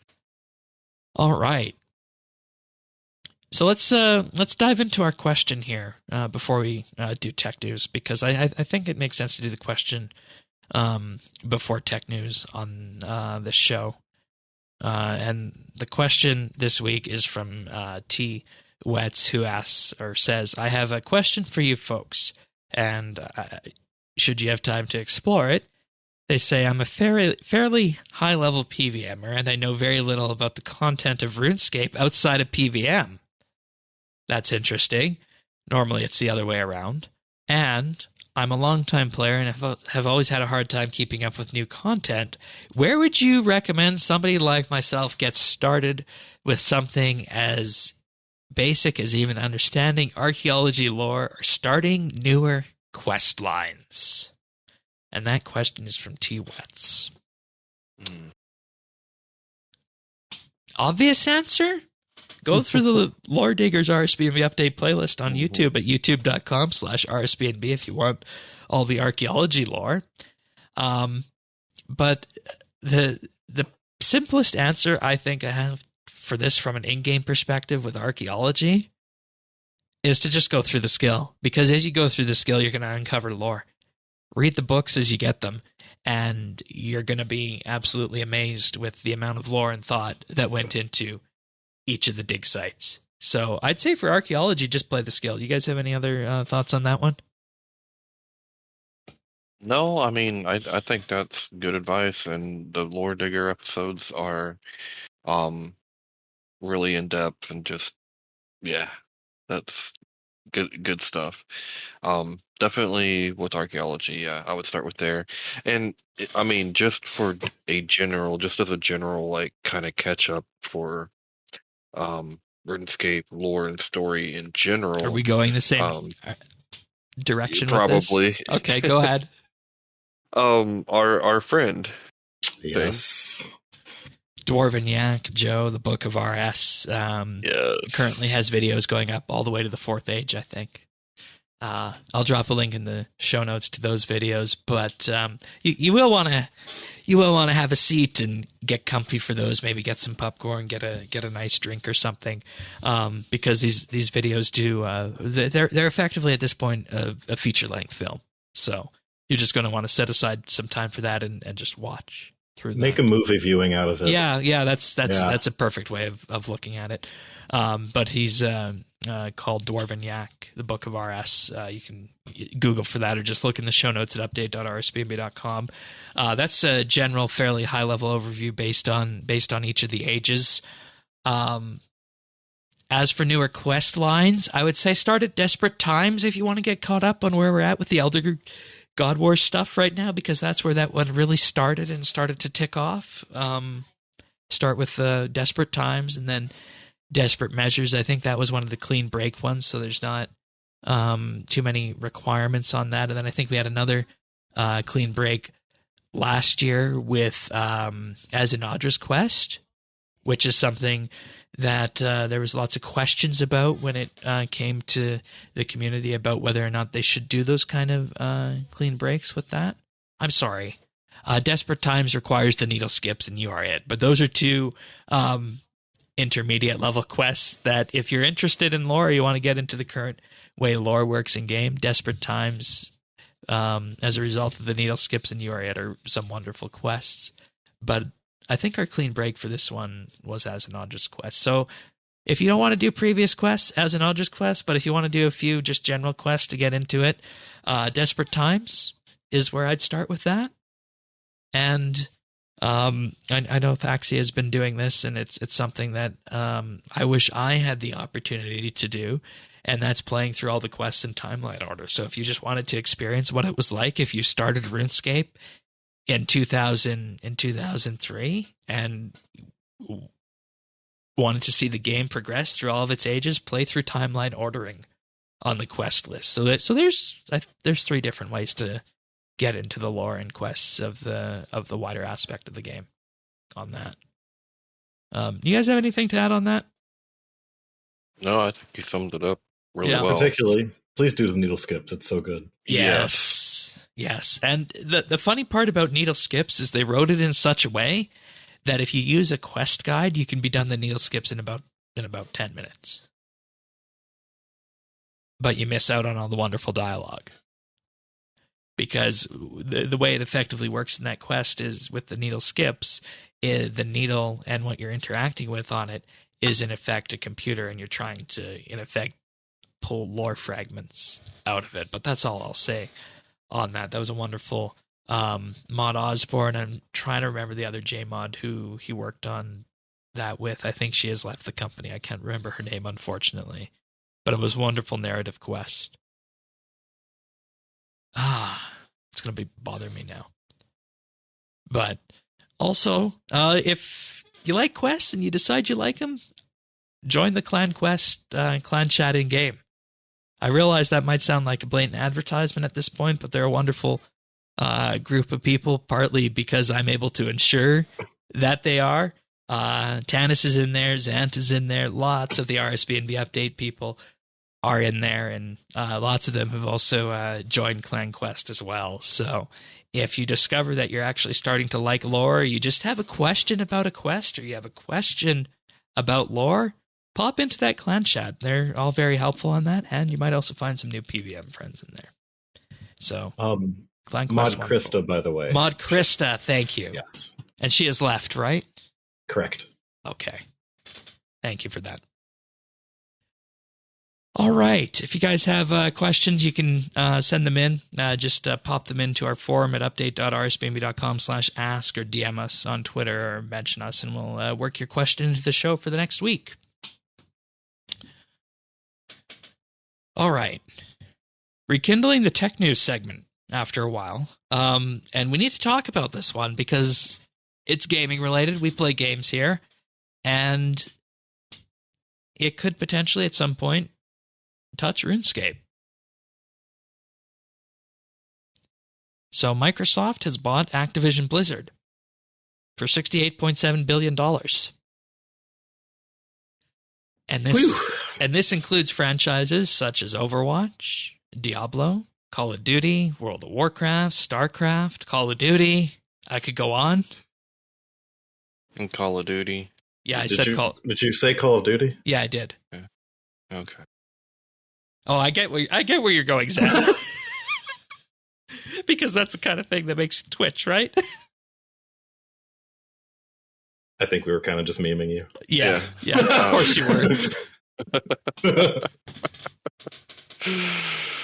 All right. So let's dive into our question here before we do tech news, because I think it makes sense to do the question before tech news on this show. And the question this week is from T. Wetz, who asks or says, I have a question for you folks, and should you have time to explore it, they say, I'm a fairly high-level PVMer, and I know very little about the content of RuneScape outside of PVM. That's interesting. Normally it's the other way around. And I'm a long-time player and have always had a hard time keeping up with new content. Where would you recommend somebody like myself get started with something as basic as even understanding archaeology lore or starting newer quest lines? And that question is from T. Wetz. obvious answer? Go through the Lore Diggers RSBNB update playlist on YouTube at youtube.com/RSBNB if you want all the archaeology lore. But the simplest answer I think I have for this from an in-game perspective with archaeology is to just go through the skill. Because as you go through the skill, you're going to uncover lore. Read the books as you get them, and you're going to be absolutely amazed with the amount of lore and thought that went into each of the dig sites. So I'd say for archaeology, just play the skill. You guys have any other thoughts on that one? No, I mean, I think that's good advice, and the Lore Digger episodes are really in depth and just, yeah, that's good stuff. Definitely with archaeology, yeah, I would start with there. And I mean, just as a general like kind of catch up for RuneScape lore and story in general. Are we going the same direction? Probably. With this? Okay, go ahead. Our friend. Yes. Dwarven Yak, Joe, the Book of RS, currently has videos going up all the way to the 4th age, I think. I'll drop a link in the show notes to those videos, but you will want to have a seat and get comfy for those. Maybe get some popcorn, get a nice drink or something, because these videos they're effectively at this point a feature length film. So you're just going to want to set aside some time for that and just watch through that. Make a movie viewing out of it. Yeah, that's a perfect way of looking at it. But he's called Dwarven Yak, the Book of RS. You can Google for that or just look in the show notes at update.rsbnb.com. That's a general, fairly high-level overview based on each of the ages. As for newer quest lines, I would say start at Desperate Times if you want to get caught up on where we're at with the Elder God Wars stuff right now, because that's where that one really started to tick off. Start with Desperate Times and then Desperate Measures. I think that was one of the clean break ones, so there's not too many requirements on that. And then I think we had another clean break last year with As an Audra's Quest, which is something that there was lots of questions about when it came to the community about whether or not they should do those kind of clean breaks with that. I'm sorry. Desperate Times requires the needle skips and you are it. But those are two intermediate level quests that if you're interested in lore, you want to get into the current way lore works in game, Desperate Times, as a result of the needle skips and you are it, are some wonderful quests. But I think our clean break for this one was As an Audra's Quest. So if you don't want to do previous quests, As an Audra's Quest, but if you want to do a few just general quests to get into it, Desperate Times is where I'd start with that. And I know Thaxia has been doing this, and it's something that I wish I had the opportunity to do, and that's playing through all the quests in timeline order. So if you just wanted to experience what it was like if you started RuneScape in 2003 and wanted to see the game progress through all of its ages, play through timeline ordering on the quest list. So there's 3 different ways to get into the lore and quests of the wider aspect of the game on that. You guys have anything to add on that? No, I think you summed it up really well. Particularly, please do the needle skips. It's so good. Yes. And the funny part about needle skips is they wrote it in such a way that if you use a quest guide, you can be done the needle skips in about 10 minutes. But you miss out on all the wonderful dialogue. Because the way it effectively works in that quest is with the needle skips, the needle and what you're interacting with on it is in effect a computer, and you're trying to, in effect, pull lore fragments out of it. But that's all I'll say on that. That was a wonderful Mod Osborne. I'm trying to remember the other JMod who he worked on that with. I think she has left the company. I can't remember her name, unfortunately. But it was a wonderful narrative quest. It's going to be bothering me now. But also, if you like quests and you decide you like them, join the Clan Quest Clan Chat in game. I realize that might sound like a blatant advertisement at this point, but they're a wonderful group of people, partly because I'm able to ensure that they are. Tanis is in there, Zant is in there, lots of the RSBNB update people are in there, and lots of them have also joined Clan Quest as well. So if you discover that you're actually starting to like lore, or you just have a question about a quest, or you have a question about lore, pop into that clan chat. They're all very helpful on that, and you might also find some new PVM friends in there. So, Clan Quest, Mod wonderful. Krista, by the way. Mod Krista, thank you. Yes. And she has left, right? Correct. Okay. Thank you for that. All right. If you guys have questions, you can send them in. Just pop them into our forum at update.rsbnb.com/ask, or DM us on Twitter or mention us, and we'll work your question into the show for the next week. All right. Rekindling the tech news segment after a while. And we need to talk about this one because it's gaming related. We play games here. And it could potentially at some point touch RuneScape. So Microsoft has bought Activision-Blizzard for $68.7 billion. And this includes franchises such as Overwatch, Diablo, Call of Duty, World of Warcraft, StarCraft, Call of Duty. I could go on. And Call of Duty. Yeah, Did you say Call of Duty? Yeah, I did. Yeah. Okay. Oh, I get where you're going, Zach. Because that's the kind of thing that makes you twitch, right? I think we were kind of just memeing you. Yeah. Of course you were.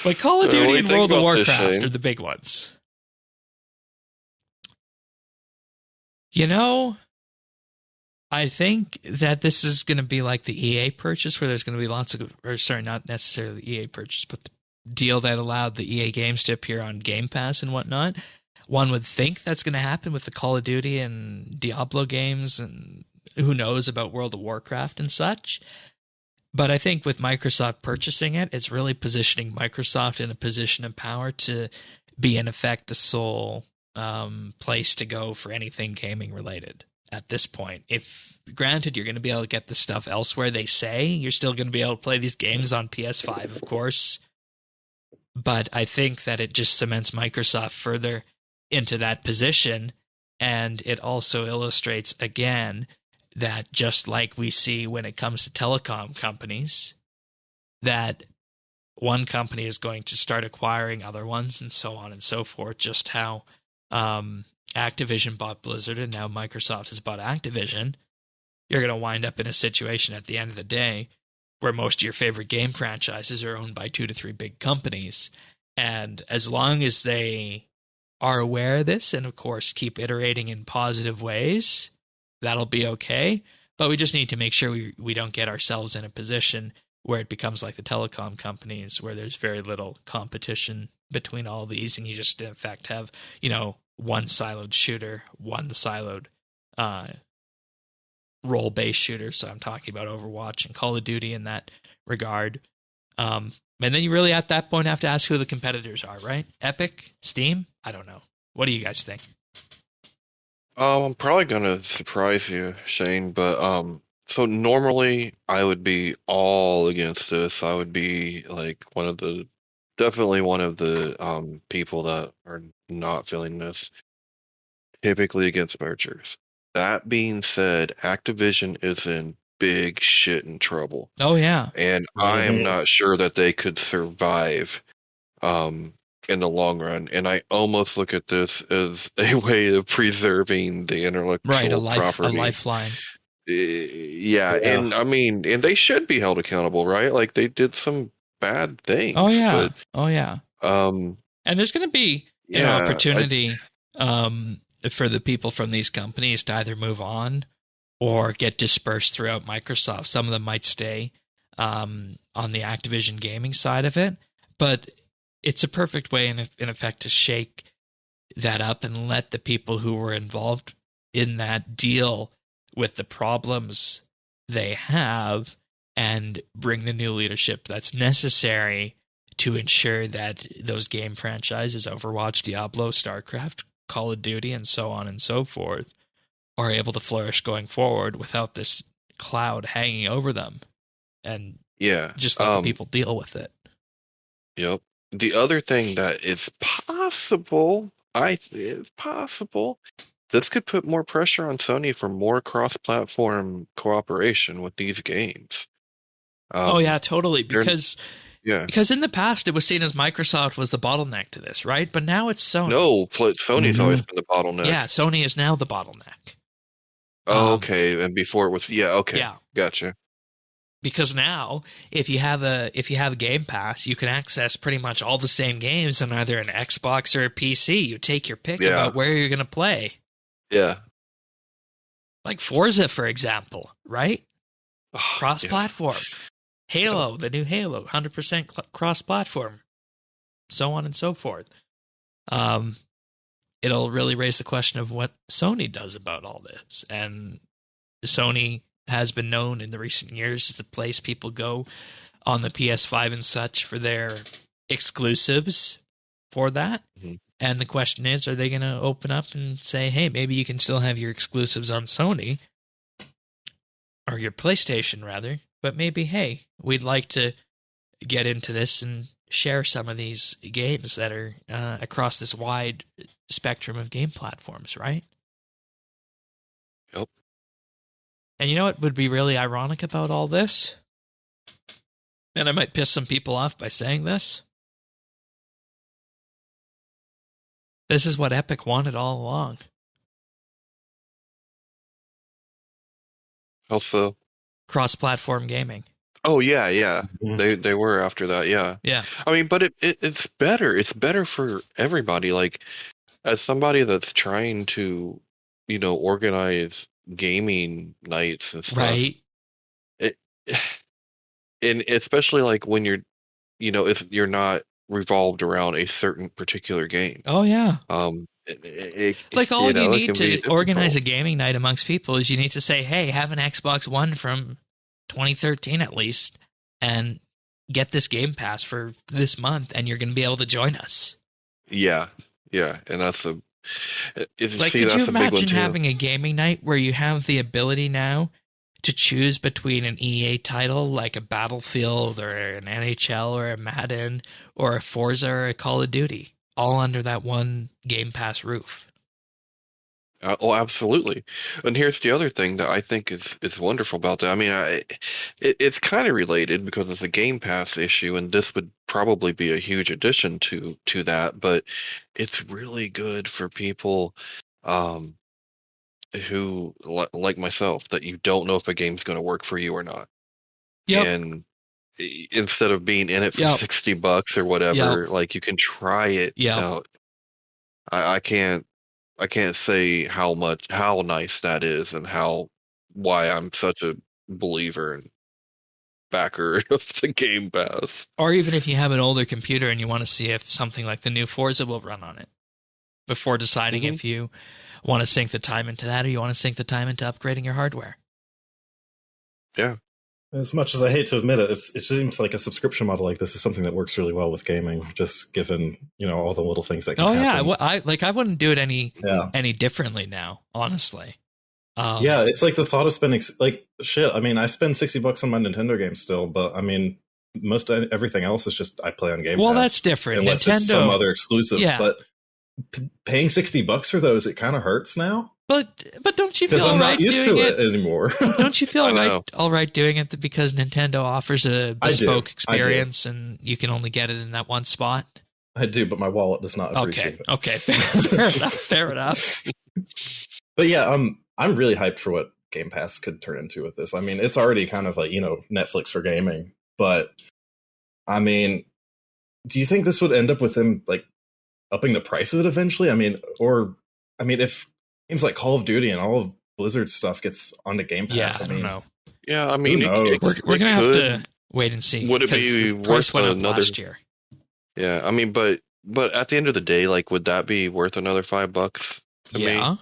But Call of Duty and World of Warcraft are the big ones. You know, I think that this is going to be like the EA purchase, where there's going to be lots of, or sorry, not necessarily the EA purchase, but the deal that allowed the EA games to appear on Game Pass and whatnot. One would think that's going to happen with the Call of Duty and Diablo games, and who knows about World of Warcraft and such. But I think with Microsoft purchasing it, it's really positioning Microsoft in a position of power to be, in effect, the sole place to go for anything gaming related at this point. If, granted, you're going to be able to get this stuff elsewhere, they say, you're still going to be able to play these games on PS5, of course. But I think that it just cements Microsoft further into that position, and it also illustrates, again, that just like we see when it comes to telecom companies, that one company is going to start acquiring other ones and so on and so forth, just how Activision bought Blizzard and now Microsoft has bought Activision. You're going to wind up in a situation at the end of the day where most of your favorite game franchises are owned by 2 to 3 big companies. And as long as they are aware of this and, of course, keep iterating in positive ways, that'll be okay. But we just need to make sure we don't get ourselves in a position where it becomes like the telecom companies, where there's very little competition between all these, and you just, in fact, have, one siloed shooter, one siloed role-based shooter. So I'm talking about Overwatch and Call of Duty in that regard. And then you really, at that point, have to ask who the competitors are, right? Epic? Steam? I don't know. What do you guys think? I'm probably gonna surprise you, Shane, but so normally I would be all against this. I would be like definitely one of the people that are not feeling this, typically against mergers. That being said, Activision is in big shit and trouble. Oh yeah. And I am not sure that they could survive in the long run. And I almost look at this as a way of preserving the intellectual property. A lifeline. Yeah, and I mean, and they should be held accountable, right? Like they did some bad things. Oh yeah. And there's going to be an opportunity for the people from these companies to either move on or get dispersed throughout Microsoft. Some of them might stay on the Activision gaming side of it, but it's a perfect way, in effect, to shake that up and let the people who were involved in that deal with the problems they have and bring the new leadership that's necessary to ensure that those game franchises, Overwatch, Diablo, StarCraft, Call of Duty, and so on and so forth, are able to flourish going forward without this cloud hanging over them, and just let the people deal with it. Yep. The other thing that is possible, this could put more pressure on Sony for more cross-platform cooperation with these games. Oh yeah, totally. Because in the past it was seen as Microsoft was the bottleneck to this, right? But now it's Sony. No, Sony's always been the bottleneck. Yeah, Sony is now the bottleneck. Oh, okay. And before it was, okay. Yeah. Gotcha. Because now, if you have a Game Pass, you can access pretty much all the same games on either an Xbox or a PC. You take your pick about where you're going to play. Yeah. Like Forza, for example, right? Cross-platform. Halo, the new Halo, 100% cross-platform. So on and so forth. It'll really raise the question of what Sony does about all this. And Sony has been known in the recent years as the place people go on the PS5 and such for their exclusives for that. Mm-hmm. And the question is, are they going to open up and say, hey, maybe you can still have your exclusives on Sony, or your PlayStation rather, but maybe, hey, we'd like to get into this and share some of these games that are across this wide spectrum of game platforms, right? Yep. And you know what would be really ironic about all this? And I might piss some people off by saying this. This is what Epic wanted all along. Also, cross-platform gaming. Oh yeah. They were after that. Yeah. I mean, but it's better. It's better for everybody. Like, as somebody that's trying to, organize gaming nights and stuff. Right. And especially like when you're, if you're not revolved around a certain particular game. Oh yeah. Like all you need to organize a gaming night amongst people is you need to say, hey, have an Xbox One from 2013 at least, and get this Game Pass for this month, and you're going to be able to join us. Yeah, and that's could you imagine having a gaming night where you have the ability now to choose between an EA title like a Battlefield or an NHL or a Madden or a Forza or a Call of Duty, all under that one Game Pass roof? Oh, absolutely. And here's the other thing that I think is wonderful about that. I mean, it's kind of related because it's a Game Pass issue, and this would probably be a huge addition to that. But it's really good for people who, like myself, that you don't know if a game's going to work for you or not. Yep. And instead of being in it for $60 or whatever, like you can try it out. I can't say how nice that is and why I'm such a believer and backer of the Game Pass. Or even if you have an older computer and you want to see if something like the new Forza will run on it before deciding if you want to sink the time into that or you want to sink the time into upgrading your hardware. Yeah. As much as I hate to admit it, it seems like a subscription model like this is something that works really well with gaming, just given, all the little things that can happen. I wouldn't do it any differently now, honestly. It's like the thought of spending, shit, I mean, I spend $60 on my Nintendo games still, but I mean, most everything else is just I play on Game Pass. Well, that's different. Unless Nintendo, it's some other exclusive, but paying $60 for those, it kind of hurts now. But don't you feel all right doing it? I'm not used to it anymore. Don't you feel all right doing it because Nintendo offers a bespoke experience and you can only get it in that one spot? I do, but my wallet does not appreciate it. Okay, fair enough. But yeah, I'm really hyped for what Game Pass could turn into with this. I mean, it's already kind of like, Netflix for gaming, but I mean, do you think this would end up with them like upping the price of it eventually? I mean, if games like Call of Duty and all of Blizzard's stuff gets onto Game Pass, I don't know. Yeah, I mean, we're gonna have to wait and see. Would it be worth another last year? Yeah, I mean, but at the end of the day, like, would that be worth another $5 to me?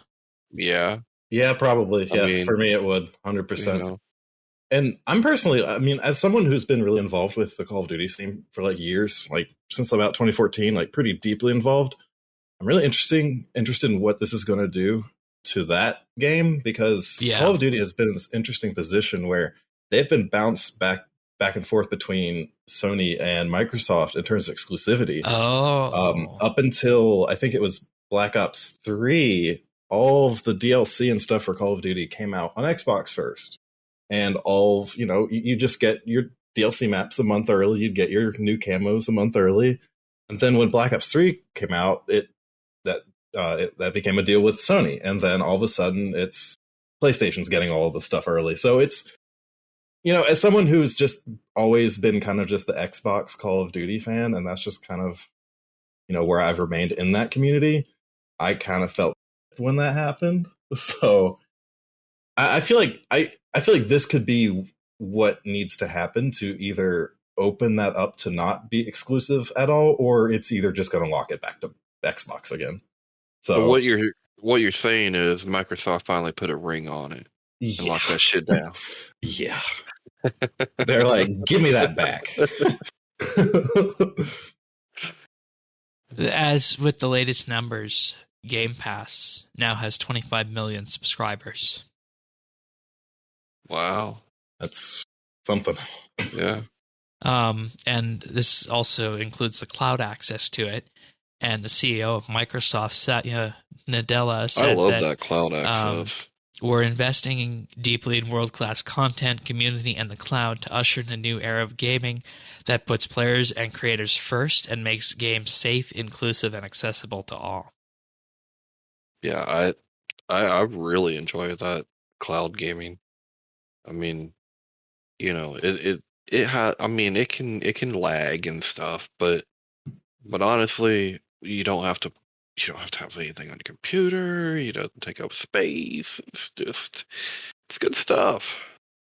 Yeah, probably. I mean, for me, it would 100%. And I'm personally, I mean, as someone who's been really involved with the Call of Duty scene for like years, like since about 2014, like pretty deeply involved, I'm really interested in what this is going to do to that game, because Call of Duty has been in this interesting position where they've been bounced back and forth between Sony and Microsoft in terms of exclusivity. Up until I think it was Black Ops 3, all of the DLC and stuff for Call of Duty came out on Xbox first. And all of, you just get your DLC maps a month early, you'd get your new camos a month early. And then when Black Ops 3 came out, that became a deal with Sony. And then all of a sudden it's PlayStation's getting all of the stuff early. So it's, as someone who's just always been kind of just the Xbox Call of Duty fan, and that's just kind of, where I've remained in that community, I kind of felt when that happened. So I feel like this could be what needs to happen to either open that up to not be exclusive at all, or it's either just going to lock it back to Xbox again. So but what you're saying is Microsoft finally put a ring on it and locked that shit down. Yeah. They're like, give me that back. As with the latest numbers, Game Pass now has 25 million subscribers. Wow. That's something. Yeah. And this also includes the cloud access to it. And the CEO of Microsoft, Satya Nadella, said I love that cloud access. We're investing deeply in world-class content, community, and the cloud to usher in a new era of gaming that puts players and creators first and makes games safe, inclusive, and accessible to all. Yeah, I really enjoy that cloud gaming. I mean, it can lag and stuff, but honestly, you don't have to have anything on your computer. You don't take up space. It's good stuff.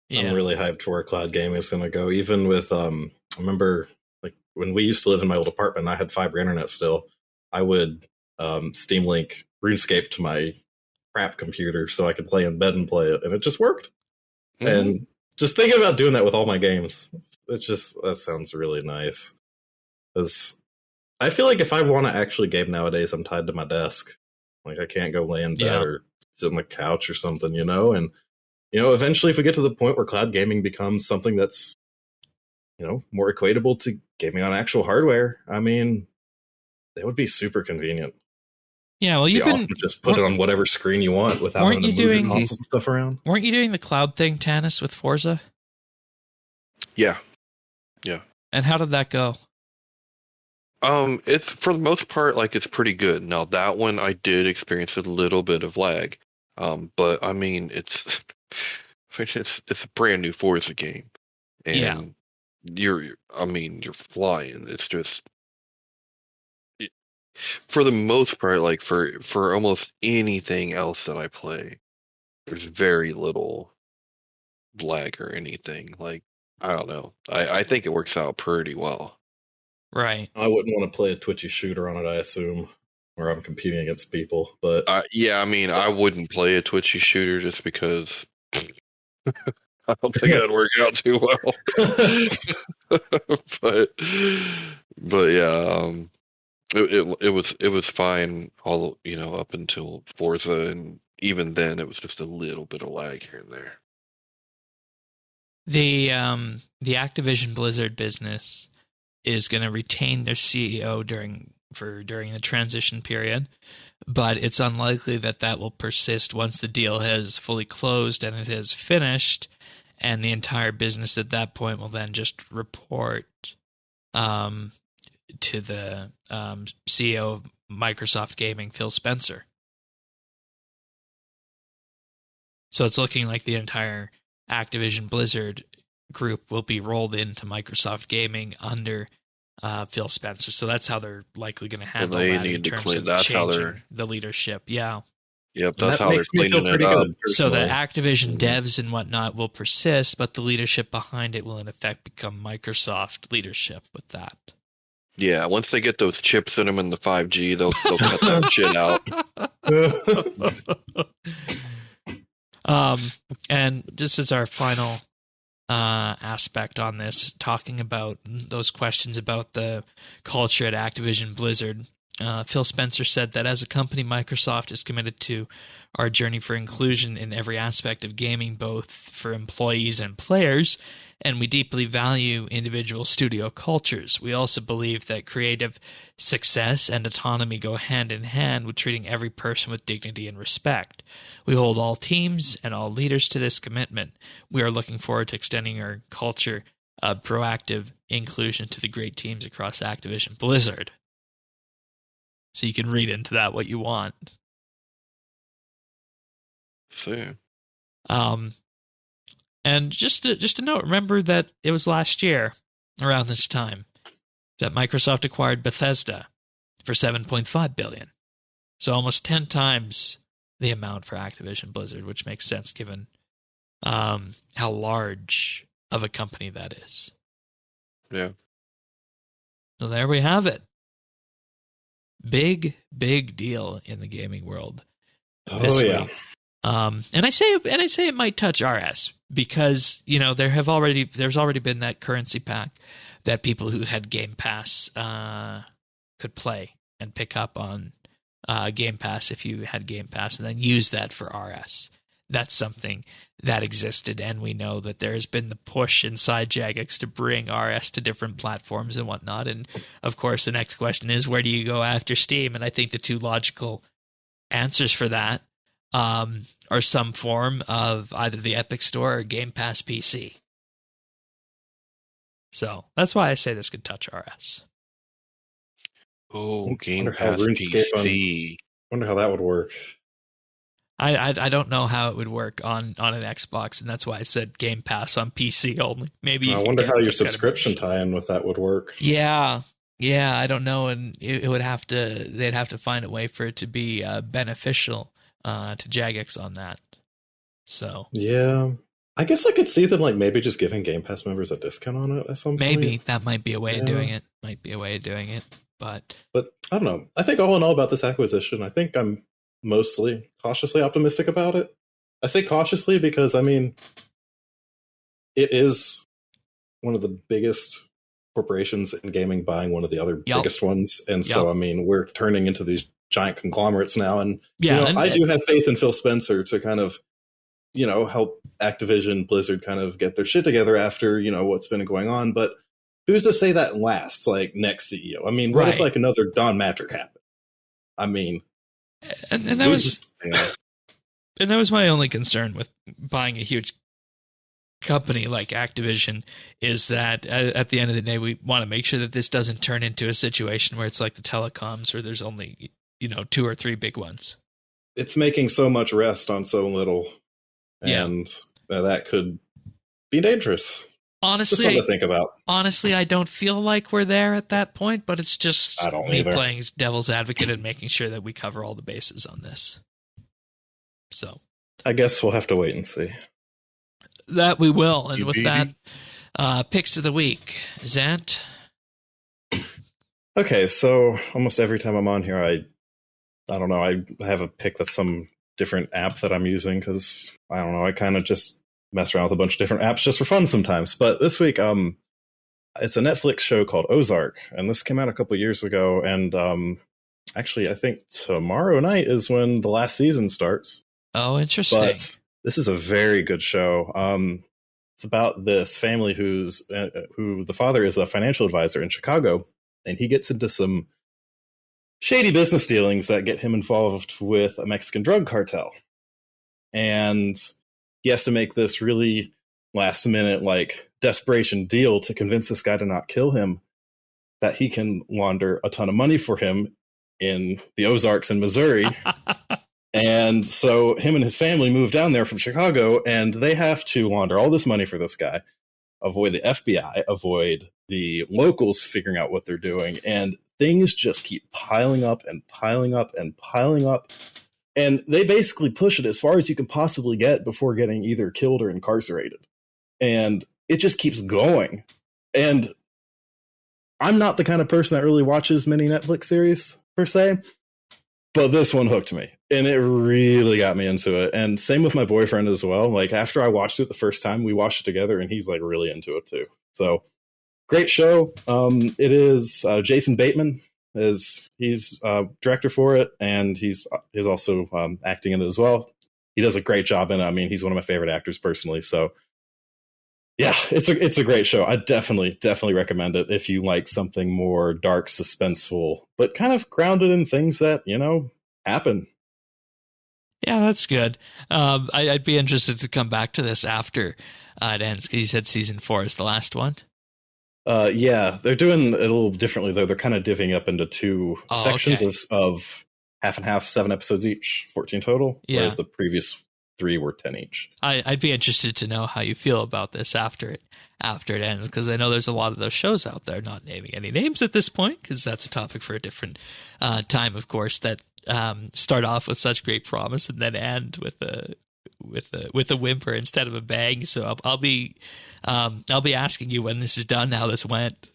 Yeah. I'm really hyped for where cloud gaming is going to go. Even with, I remember like when we used to live in my old apartment, I had fiber internet still. I would Steam Link RuneScape to my crap computer so I could play in bed and play it, and it just worked. Mm-hmm. And just thinking about doing that with all my games, that sounds really nice. Because I feel like if I want to actually game nowadays, I'm tied to my desk. Like I can't go lay in bed or sit on the couch or something, And eventually, if we get to the point where cloud gaming becomes something that's, more equatable to gaming on actual hardware, I mean, that would be super convenient. Yeah, well, you've been awesome to just put it on whatever screen you want without having to move your consoles and stuff around. Weren't you doing the cloud thing, Tanis, with Forza? Yeah. And how did that go? It's for the most part it's pretty good. Now that one I did experience a little bit of lag, but I mean it's a brand new Forza game, and you're flying. It's just for the most part, for almost anything else that I play, there's very little lag or anything. I don't know. I think it works out pretty well. Right. I wouldn't want to play a twitchy shooter on it, I assume, where I'm competing against people. But I wouldn't play a twitchy shooter just because I don't think that'd work out too well. but yeah, it was fine all up until Forza, and even then it was just a little bit of lag here and there. The Activision-Blizzard business is going to retain their CEO during the transition period, but it's unlikely that will persist once the deal has fully closed and it has finished, and the entire business at that point will then just report to the CEO of Microsoft Gaming, Phil Spencer. So it's looking like the entire Activision-Blizzard group will be rolled into Microsoft Gaming under Phil Spencer. So that's how they're likely going to handle that in terms of changing the leadership. Yeah. Yep, that's how they're cleaning it up. So the Activision devs and whatnot will persist, but the leadership behind it will in effect become Microsoft leadership with that. Yeah, once they get those chips in them in the 5G, they'll cut that shit out. And just as our final aspect on this, talking about those questions about the culture at Activision Blizzard, Phil Spencer said that as a company, Microsoft is committed to our journey for inclusion in every aspect of gaming, both for employees and players, and we deeply value individual studio cultures. We also believe that creative success and autonomy go hand in hand with treating every person with dignity and respect. We hold all teams and all leaders to this commitment. We are looking forward to extending our culture of proactive inclusion to the great teams across Activision-Blizzard. So you can read into that what you want. See. And just a note, remember that it was last year, around this time, that Microsoft acquired Bethesda for $7.5 billion. So almost 10 times the amount for Activision-Blizzard, which makes sense given how large of a company that is. Yeah. So there we have it. Big deal in the gaming world. Oh yeah. Week. And I say it might touch RS because, there's already been that currency pack that people who had Game Pass could play and pick up on Game Pass if you had Game Pass, and then use that for RS. That's something that existed, and we know that there has been the push inside Jagex to bring RS to different platforms and whatnot. And of course, the next question is, where do you go after Steam? And I think the two logical answers for that are some form of either the Epic Store or Game Pass PC. So that's why I say this could touch RS. Oh, Game Pass PC. Wonder how that would work. I don't know how it would work on an Xbox, and that's why I said Game Pass on PC only. Maybe I wonder how your subscription tie-in with that would work. Yeah, I don't know, and they'd have to find a way for it to be beneficial to Jagex on that. So yeah, I guess I could see them maybe just giving Game Pass members a discount on it at some point. Maybe that might be a way of doing it. But I don't know. I think all in all about this acquisition, I think I'm mostly cautiously optimistic about it. I say cautiously because, it is one of the biggest corporations in gaming buying one of the other biggest ones. And so, we're turning into these giant conglomerates now. And, I do have faith in Phil Spencer to kind of, help Activision, Blizzard kind of get their shit together after, what's been going on. But who's to say that lasts, next CEO? What if, another Don Matrick happened? And that was and that was my only concern with buying a huge company like Activision, is that at the end of the day, we want to make sure that this doesn't turn into a situation where it's like the telecoms, where there's only 2 or 3 big ones. It's making so much rest on so little, and that could be dangerous. Honestly, just something to think about. Honestly, I don't feel like we're there at that point, but it's just me either. playing devil's advocate and making sure that we cover all the bases on this. So, I guess we'll have to wait and see. That we will. And with that, picks of the week. Zant? Okay, so almost every time I'm on here, I don't know, I have a pick that's some different app that I'm using because, I don't know, I kind of just mess around with a bunch of different apps just for fun sometimes. But this week, it's a Netflix show called Ozark, and this came out a couple years ago. And actually, I think tomorrow night is when the last season starts. Oh, interesting. But this is a very good show. It's about this family who the father is a financial advisor in Chicago, and he gets into some shady business dealings that get him involved with a Mexican drug cartel. And he has to make this really last minute, desperation deal to convince this guy to not kill him, that he can launder a ton of money for him in the Ozarks in Missouri. And so him and his family move down there from Chicago, and they have to launder all this money for this guy, avoid the FBI, avoid the locals figuring out what they're doing. And things just keep piling up and piling up and piling up. And they basically push it as far as you can possibly get before getting either killed or incarcerated. And it just keeps going. And I'm not the kind of person that really watches many Netflix series, per se. But this one hooked me. And it really got me into it. And same with my boyfriend as well. After I watched it the first time, we watched it together, and he's, really into it, too. So, great show. It is Jason Bateman is he's director for it, and he's also acting in it as well. He does a great job in it. I mean, he's one of my favorite actors personally. So yeah, it's a great show. I definitely recommend it if you like something more dark, suspenseful, but kind of grounded in things that, happen. Yeah, that's good. I'd be interested to come back to this after it ends, because you said season 4 is the last one. Yeah, they're doing it a little differently, though. They're kind of divvying up into 2 sections of half and half, 7 episodes each, 14 total, whereas the previous 3 were 10 each. I'd be interested to know how you feel about this after it ends, because I know there's a lot of those shows out there, not naming any names at this point, because that's a topic for a different time, of course, that start off with such great promise and then end with a whimper instead of a bang. So I'll be asking you when this is done how this went.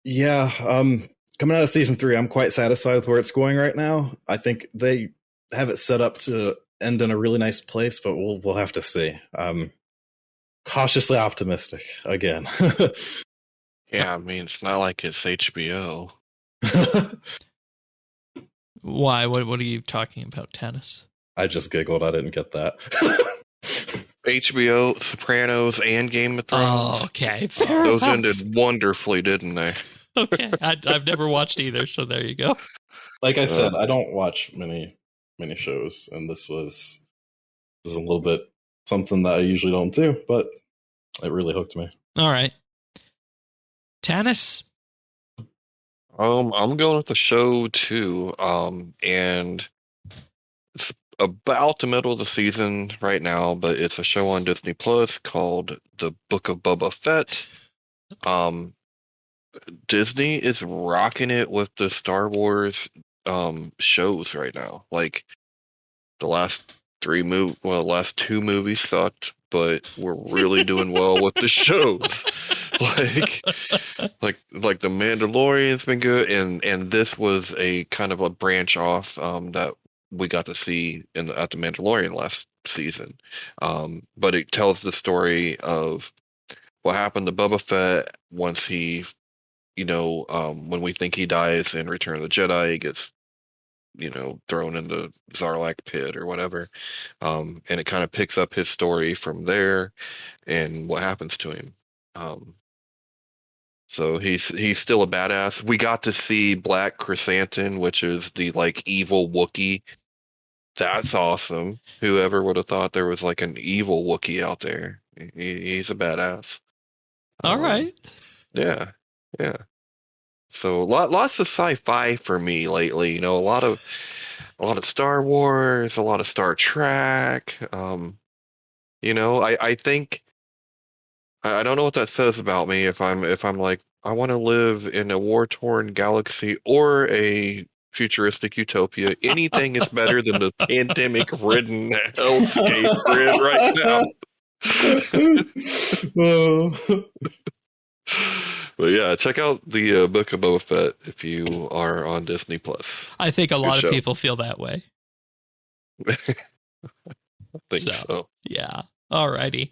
Yeah, coming out of season 3, I'm quite satisfied with where it's going right now. I think they have it set up to end in a really nice place, but we'll have to see. Cautiously optimistic again. Yeah, I mean, it's not like it's HBO. Why? What are you talking about, Tennis? I just giggled. I didn't get that. HBO, Sopranos, and Game of Thrones. Oh, okay. Those ended wonderfully, didn't they? Okay. I've never watched either, so there you go. Like I said, I don't watch many shows, and this is a little bit something that I usually don't do, but it really hooked me. All right. Tannis? I'm going with the show too, and it's about the middle of the season right now, but it's a show on Disney Plus called The Book of Boba Fett. Disney is rocking it with the Star Wars shows right now. Like the last 2 movies sucked, but we're really doing well with the shows. like the Mandalorian's been good, and this was a kind of a branch off that we got to see at the Mandalorian last season. But it tells the story of what happened to Boba Fett once he, when we think he dies in Return of the Jedi, he gets, thrown into Sarlacc pit or whatever. And it kind of picks up his story from there and what happens to him. So he's still a badass. We got to see Black Chrysanthemum, which is the evil Wookiee. That's awesome. Whoever would have thought there was an evil Wookiee out there. He's a badass. All right. Yeah. So lots of sci-fi for me lately. A lot of Star Wars, a lot of Star Trek. I think I don't know what that says about me if I'm like I want to live in a war-torn galaxy or a futuristic utopia. Anything is better than the pandemic-ridden hellscape we're in right now. But yeah, check out the Book of Boba Fett if you are on Disney Plus. I think a lot of people feel that way. I think so. Yeah. Alrighty.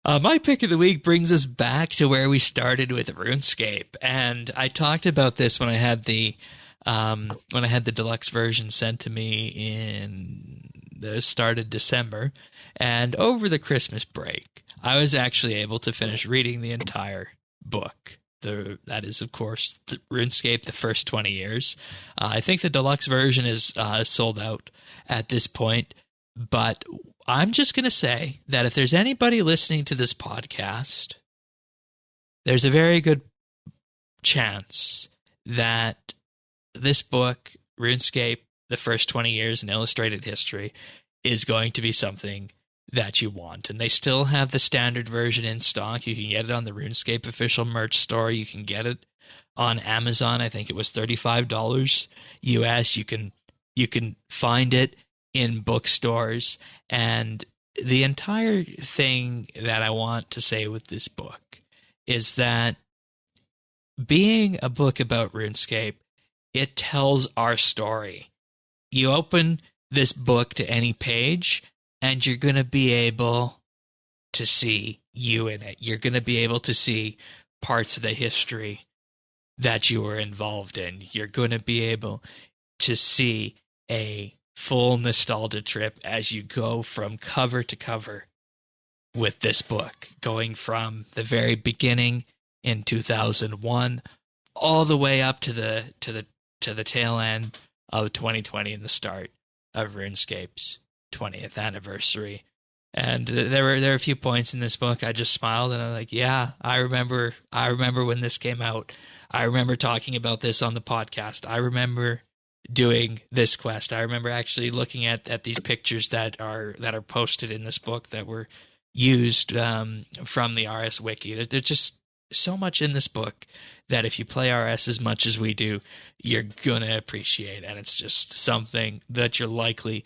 My pick of the week brings us back to where we started with RuneScape, and I talked about this when I had the deluxe version sent to me in the start of December, and over the Christmas break, I was actually able to finish reading the entire book. That is, of course, the RuneScape, the first 20 years. I think the deluxe version is sold out at this point, but I'm just going to say that if there's anybody listening to this podcast, there's a very good chance that this book, RuneScape, the first 20 years in illustrated history, is going to be something that you want. And they still have the standard version in stock. You can get it on the RuneScape official merch store. You can get it on Amazon. I think it was $35 US. You can find it in bookstores. And the entire thing that I want to say with this book is that being a book about RuneScape, it tells our story. You open this book to any page, and you're going to be able to see you in it. You're going to be able to see parts of the history that you were involved in. You're going to be able to see a full nostalgia trip as you go from cover to cover with this book, going from the very beginning in 2001 all the way up to the tail end of 2020 and the start of RuneScape's 20th anniversary. And there were a few points in this book I just smiled and I'm like, yeah, I remember when this came out. I remember talking about this on the podcast. I remember doing this quest. I remember actually looking at these pictures that are posted in this book that were used from the RS Wiki. There's just so much in this book that if you play RS as much as we do, you're gonna appreciate, and it's just something that you're likely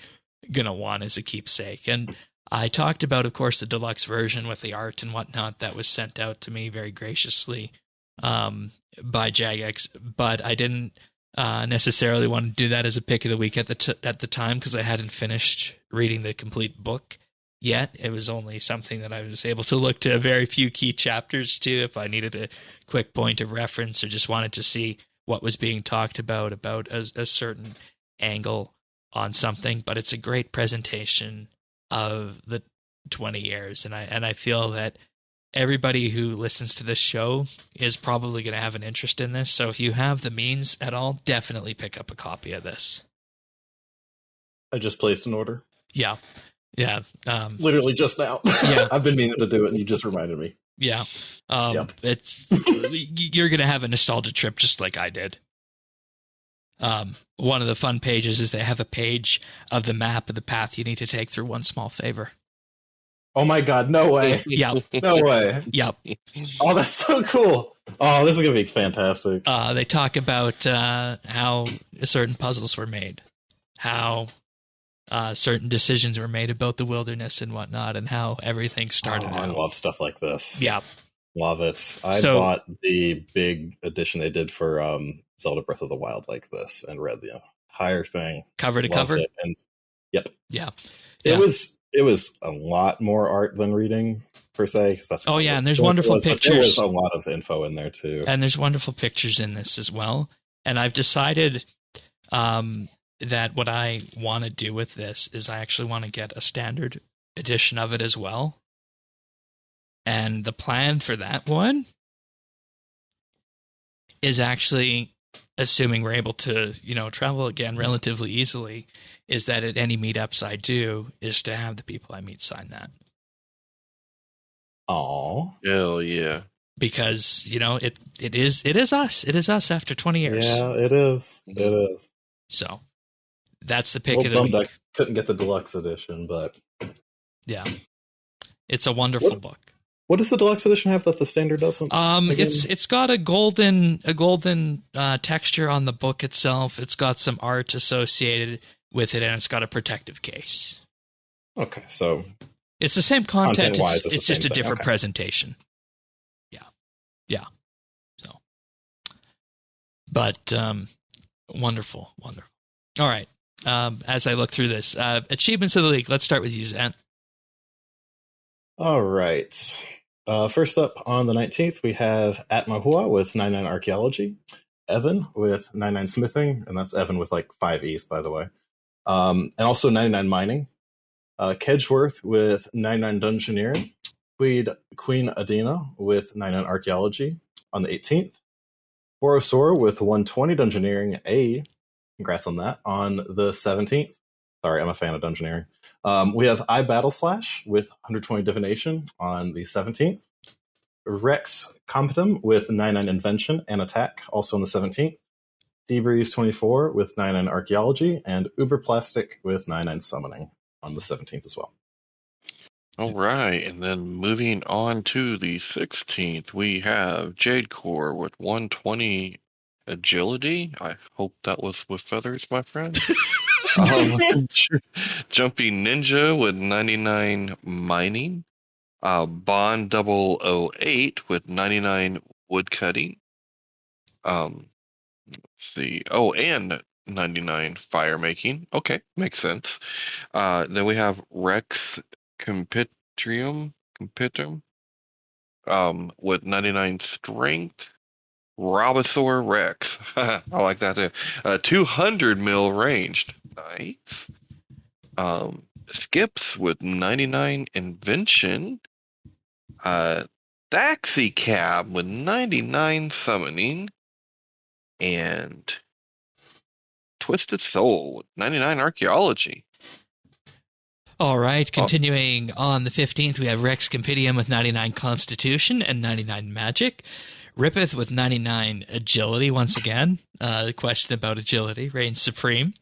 gonna want as a keepsake. And I talked about, of course, the deluxe version with the art and whatnot that was sent out to me very graciously by Jagex, but I didn't necessarily want to do that as a pick of the week at the time because I hadn't finished reading the complete book yet. It was only something that I was able to look to a very few key chapters to if I needed a quick point of reference or just wanted to see what was being talked about a certain angle on something. But it's a great presentation of the 20 years, and I feel that everybody who listens to this show is probably going to have an interest in this. So if you have the means at all, definitely pick up a copy of this. I just placed an order. Yeah. Literally just now. Yeah. I've been meaning to do it, and you just reminded me. Yeah. Yep. You're going to have a nostalgia trip just like I did. One of the fun pages is they have a page of the map of the path you need to take through one small favor. Oh my God, no way. Yep. No way. Yep. Oh, that's so cool. Oh, this is going to be fantastic. They talk about how certain puzzles were made, how certain decisions were made about the wilderness and whatnot, and how everything started out. I love stuff like this. Yeah. Love it. I bought the big edition they did for Zelda Breath of the Wild like this and read the entire thing. Cover to cover? And yep. Yeah. It was a lot more art than reading, per se. And there's wonderful pictures. There was a lot of info in there, too. And there's wonderful pictures in this as well. And I've decided that what I want to do with this is I actually want to get a standard edition of it as well. And the plan for that one is actually, assuming we're able to, travel again relatively easily, is that at any meetups I do, is to have the people I meet sign that. Oh, hell yeah! Because it is us. It is us after 20 years. Yeah, it is. It is. So that's the pick of the week. I couldn't get the deluxe edition, but yeah, it's a wonderful book. What does the deluxe edition have that the standard doesn't? It's got a golden texture on the book itself. It's got some art associated with it, and it's got a protective case. Okay, so it's the same content. It's just a different presentation. Yeah. So, but wonderful. All right. As I look through this, achievements of the week. Let's start with you, Zant. All right. First up on the 19th, we have Atmahua with 99 Archaeology, Evan with 99 Smithing, and that's Evan with like 5 E's, by the way, and also 99 Mining, Kedgeworth with 99 Dungeoneering, Queen Adina with 99 Archaeology on the 18th, Borosora with 120 Dungeoneering, congrats on that, on the 17th. Sorry, I'm a fan of Dungeoneering. We have iBattleslash with 120 Divination on the 17th. Rex Competum with 99 Invention and Attack, also on the 17th. Seabreeze 24 with 99 Archaeology, and Uberplastic with 99 Summoning on the 17th as well. All right, and then moving on to the 16th, we have Jadecore with 120 Agility. I hope that was with feathers, my friend. Jumpy Ninja with 99 Mining, Bond 008 with 99 Woodcutting, let's see, and 99 Fire Making. Okay, makes sense. Then we have Rex Compitrium with 99 Strength, Robosaur Rex. I like that too. 200 mil ranged. Nice. Skips with 99 invention. Taxi Cab with 99 summoning. And Twisted Soul with 99 archaeology. All right, continuing on the 15th, we have Rex Compendium with 99 Constitution and 99 Magic. Rippeth with 99 Agility, once again. The question about agility reigns supreme.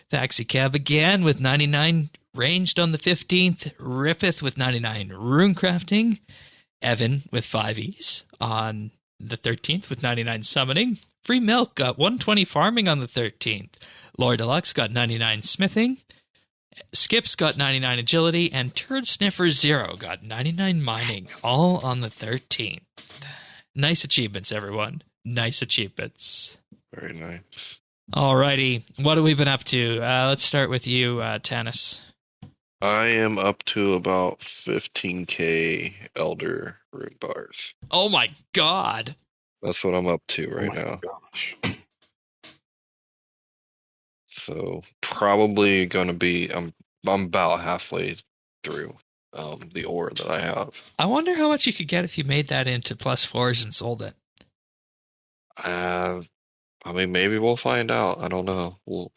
Taxi Cab again with 99 ranged on the 15th. Rippeth with 99 Runecrafting. Evan with 5Es on the 13th with 99 Summoning. Free Milk got 120 Farming on the 13th. Lord Deluxe got 99 Smithing. Skips got 99 Agility, and Turd Sniffer 0 got 99 Mining, all on the 13th. Nice achievements, everyone. Nice achievements. Very nice. Alrighty, what have we been up to? Let's start with you, Tanis. I am up to about 15k Elder Rune bars. Oh my god! That's what I'm up to right now. Gosh. So probably gonna be I'm about halfway through the ore that I have. I wonder how much you could get if you made that into +4s and sold it. I mean, maybe we'll find out. I don't know. Or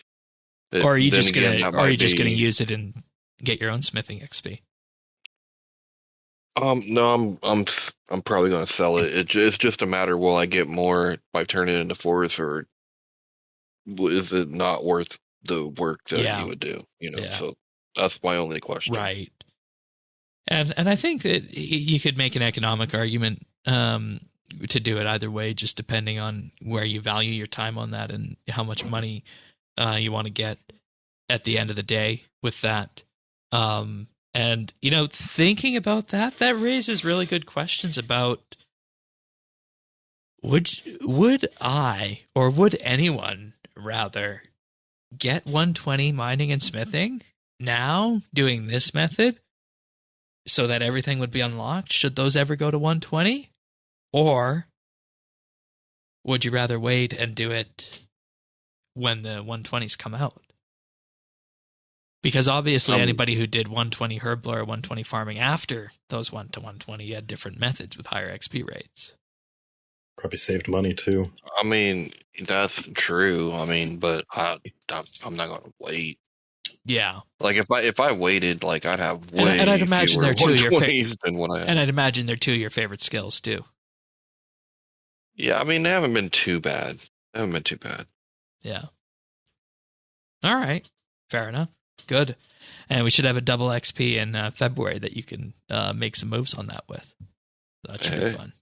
are you just gonna use it and get your own smithing XP? No, I'm probably gonna sell it. It's just a matter, will I get more by turning it into 4s, or is it not worth the work that you would do? So that's my only question. Right. And I think that you could make an economic argument to do it either way, just depending on where you value your time on that and how much money you want to get at the end of the day with that. And, thinking about that raises really good questions about would I, or would anyone rather, get 120 mining and smithing now doing this method so that everything would be unlocked should those ever go to 120? Or would you rather wait and do it when the 120s come out? Because obviously anybody who did 120 Herbler or 120 farming after those went to 120 had different methods with higher XP rates. Probably saved money too. I mean, that's true. I mean, but I'm not gonna wait. Yeah. Like if I waited, like I'd have way and I'd imagine they're two of your than what I have. And I'd imagine they're two of your favorite skills too. Yeah, I mean they haven't been too bad. Yeah. All right. Fair enough. Good. And we should have a double XP in February that you can make some moves on that with. That should be fun.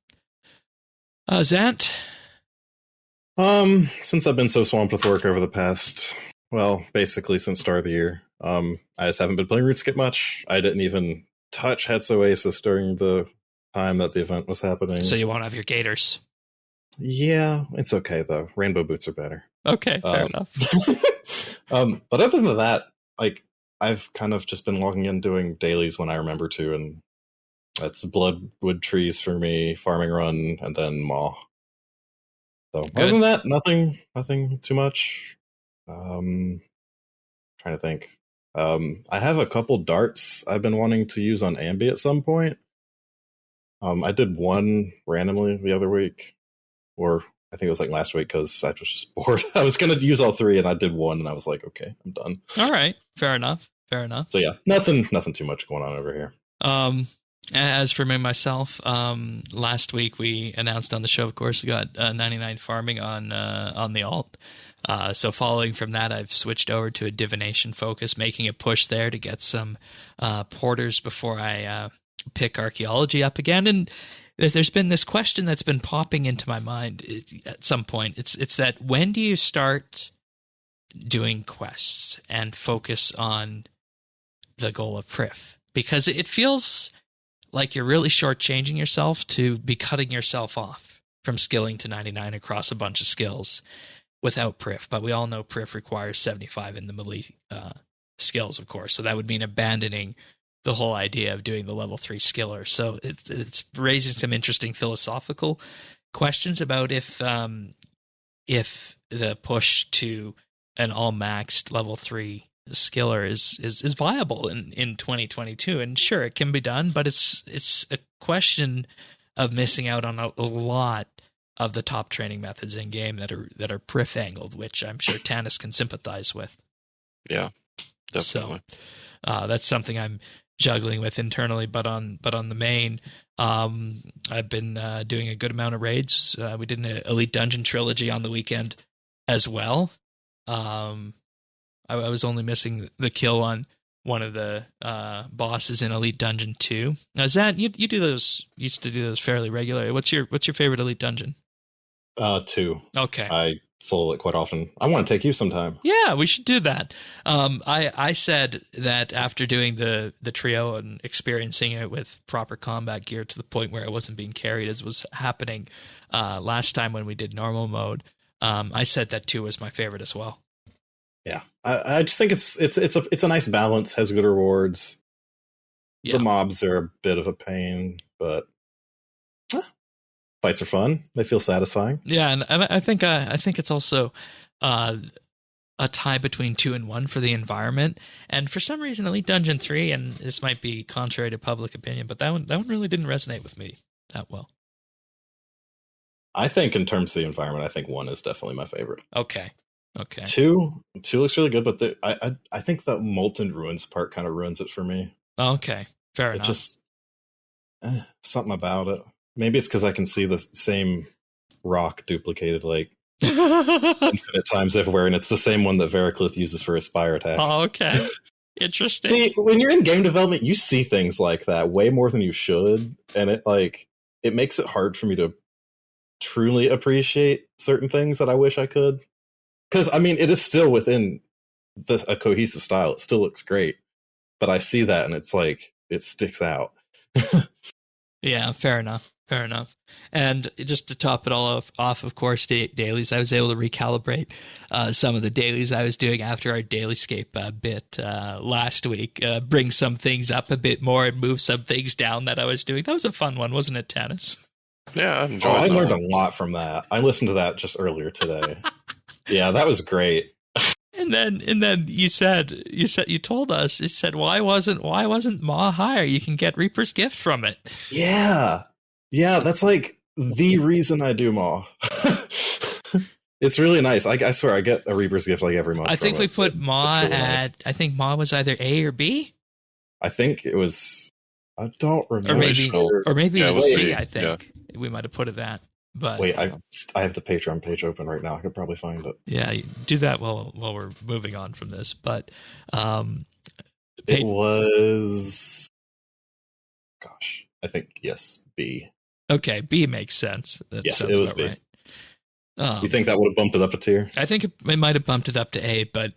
Zant? Since I've been so swamped with work over the past, basically since start of the year, I just haven't been playing RuneScape much. I didn't even touch Hetz Oasis during the time that the event was happening. So you won't have your gators? Yeah, it's okay though. Rainbow boots are better. Okay, fair enough. But other than that, like I've kind of just been logging in doing dailies when I remember to, and that's bloodwood trees for me, farming run, and then maw. So other than that, nothing too much. Trying to think. I have a couple darts I've been wanting to use on Ambi at some point. I did one randomly the other week, or I think it was like last week because I was just bored. I was going to use all three, and I did one, and I was like, okay, I'm done. All right, fair enough. So yeah, nothing too much going on over here. As for me myself, last week we announced on the show, of course, we got 99 farming on the alt. So following from that, I've switched over to a divination focus, making a push there to get some porters before I pick archaeology up again. And there's been this question that's been popping into my mind at some point. It's that when do you start doing quests and focus on the goal of Prif? Because it feels like you're really shortchanging yourself to be cutting yourself off from skilling to 99 across a bunch of skills without Prif. But we all know Prif requires 75 in the melee skills, of course. So that would mean abandoning the whole idea of doing the level 3 skiller. So it's raising some interesting philosophical questions about if the push to an all maxed level 3 skiller is viable in 2022. And sure, it can be done, but it's a question of missing out on a lot of the top training methods in game that are priff angled, which I'm sure Tannis can sympathize with. Yeah, definitely. So that's something I'm juggling with internally, but on the main, I've been doing a good amount of raids. We did an Elite Dungeon trilogy on the weekend as well. I was only missing the kill on one of the bosses in Elite Dungeon 2. Now, is that you do those? Used to do those fairly regularly. What's your favorite Elite Dungeon? 2. Okay. I solo it quite often. I want to take you sometime. Yeah, we should do that. I said that after doing the trio and experiencing it with proper combat gear to the point where it wasn't being carried as was happening last time when we did normal mode, I said that 2 was my favorite as well. Yeah, I just think it's a nice balance. Has good rewards. Yeah. The mobs are a bit of a pain, but fights are fun. They feel satisfying. Yeah, and I think it's also a tie between 2 and 1 for the environment. And for some reason, Elite Dungeon 3, and this might be contrary to public opinion, but that one really didn't resonate with me that well. I think in terms of the environment, I think 1 is definitely my favorite. Okay. 2 looks really good, but I think the Molten Ruins part kind of ruins it for me. Okay, fair enough. Just something about it. Maybe it's because I can see the same rock duplicated like infinite times everywhere, and it's the same one that Veraclith uses for his Spire attack. Oh, okay. Interesting. See, when you're in game development, you see things like that way more than you should, and it makes it hard for me to truly appreciate certain things that I wish I could. Because, I mean, it is still within a cohesive style. It still looks great. But I see that, and it's like, it sticks out. Yeah, fair enough. And just to top it all off, of course, dailies, I was able to recalibrate some of the dailies I was doing after our Dailyscape bit last week. Bring some things up a bit more and move some things down that I was doing. That was a fun one, wasn't it, Tannis? Yeah, I enjoyed I learned a lot from that. I listened to that just earlier today. Yeah, that was great. And then you told us, you said, why wasn't Maw higher? You can get Reaper's Gift from it. Yeah, that's like the reason I do Maw. It's really nice. I swear I get a Reaper's Gift like every month. I think we put Maw really nice. I think Maw was either A or B. I think it was. I don't remember. Or maybe it was C. I think we might have put it at. But wait, I have the Patreon page open right now. I could probably find it. Yeah, do that while we're moving on from this. But it was, gosh, I think yes, B. Okay, B makes sense. Yes, it was B. Right. You think that would have bumped it up a tier? I think it might have bumped it up to A, but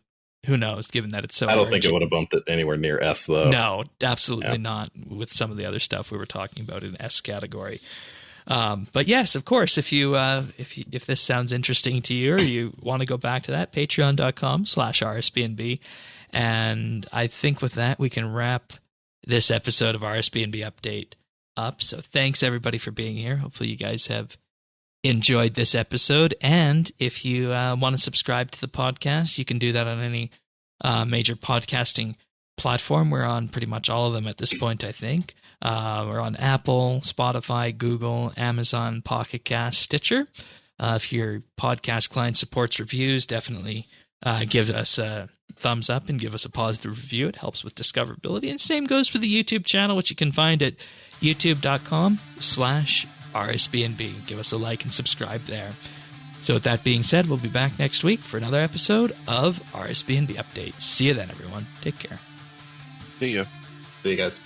who knows? Given that it's so, I don't think it would have bumped it anywhere near S though. No, absolutely not. With some of the other stuff we were talking about in S category. But yes, of course, if this sounds interesting to you or you want to go back to that, patreon.com/RSBANDB. And I think with that, we can wrap this episode of RSBANDB Update up. So thanks everybody for being here. Hopefully you guys have enjoyed this episode. And if you want to subscribe to the podcast, you can do that on any major podcasting platform. We're on pretty much all of them at this point, I think. We're on Apple, Spotify, Google, Amazon, Pocket Cast, Stitcher. If your podcast client supports reviews, definitely give us a thumbs up and give us a positive review. It helps with discoverability. And same goes for the YouTube channel, which you can find at youtube.com/RSBNB. Give us a like and subscribe there. So with that being said, we'll be back next week for another episode of RSBNB Update. See you then, everyone. Take care. See ya. See you guys.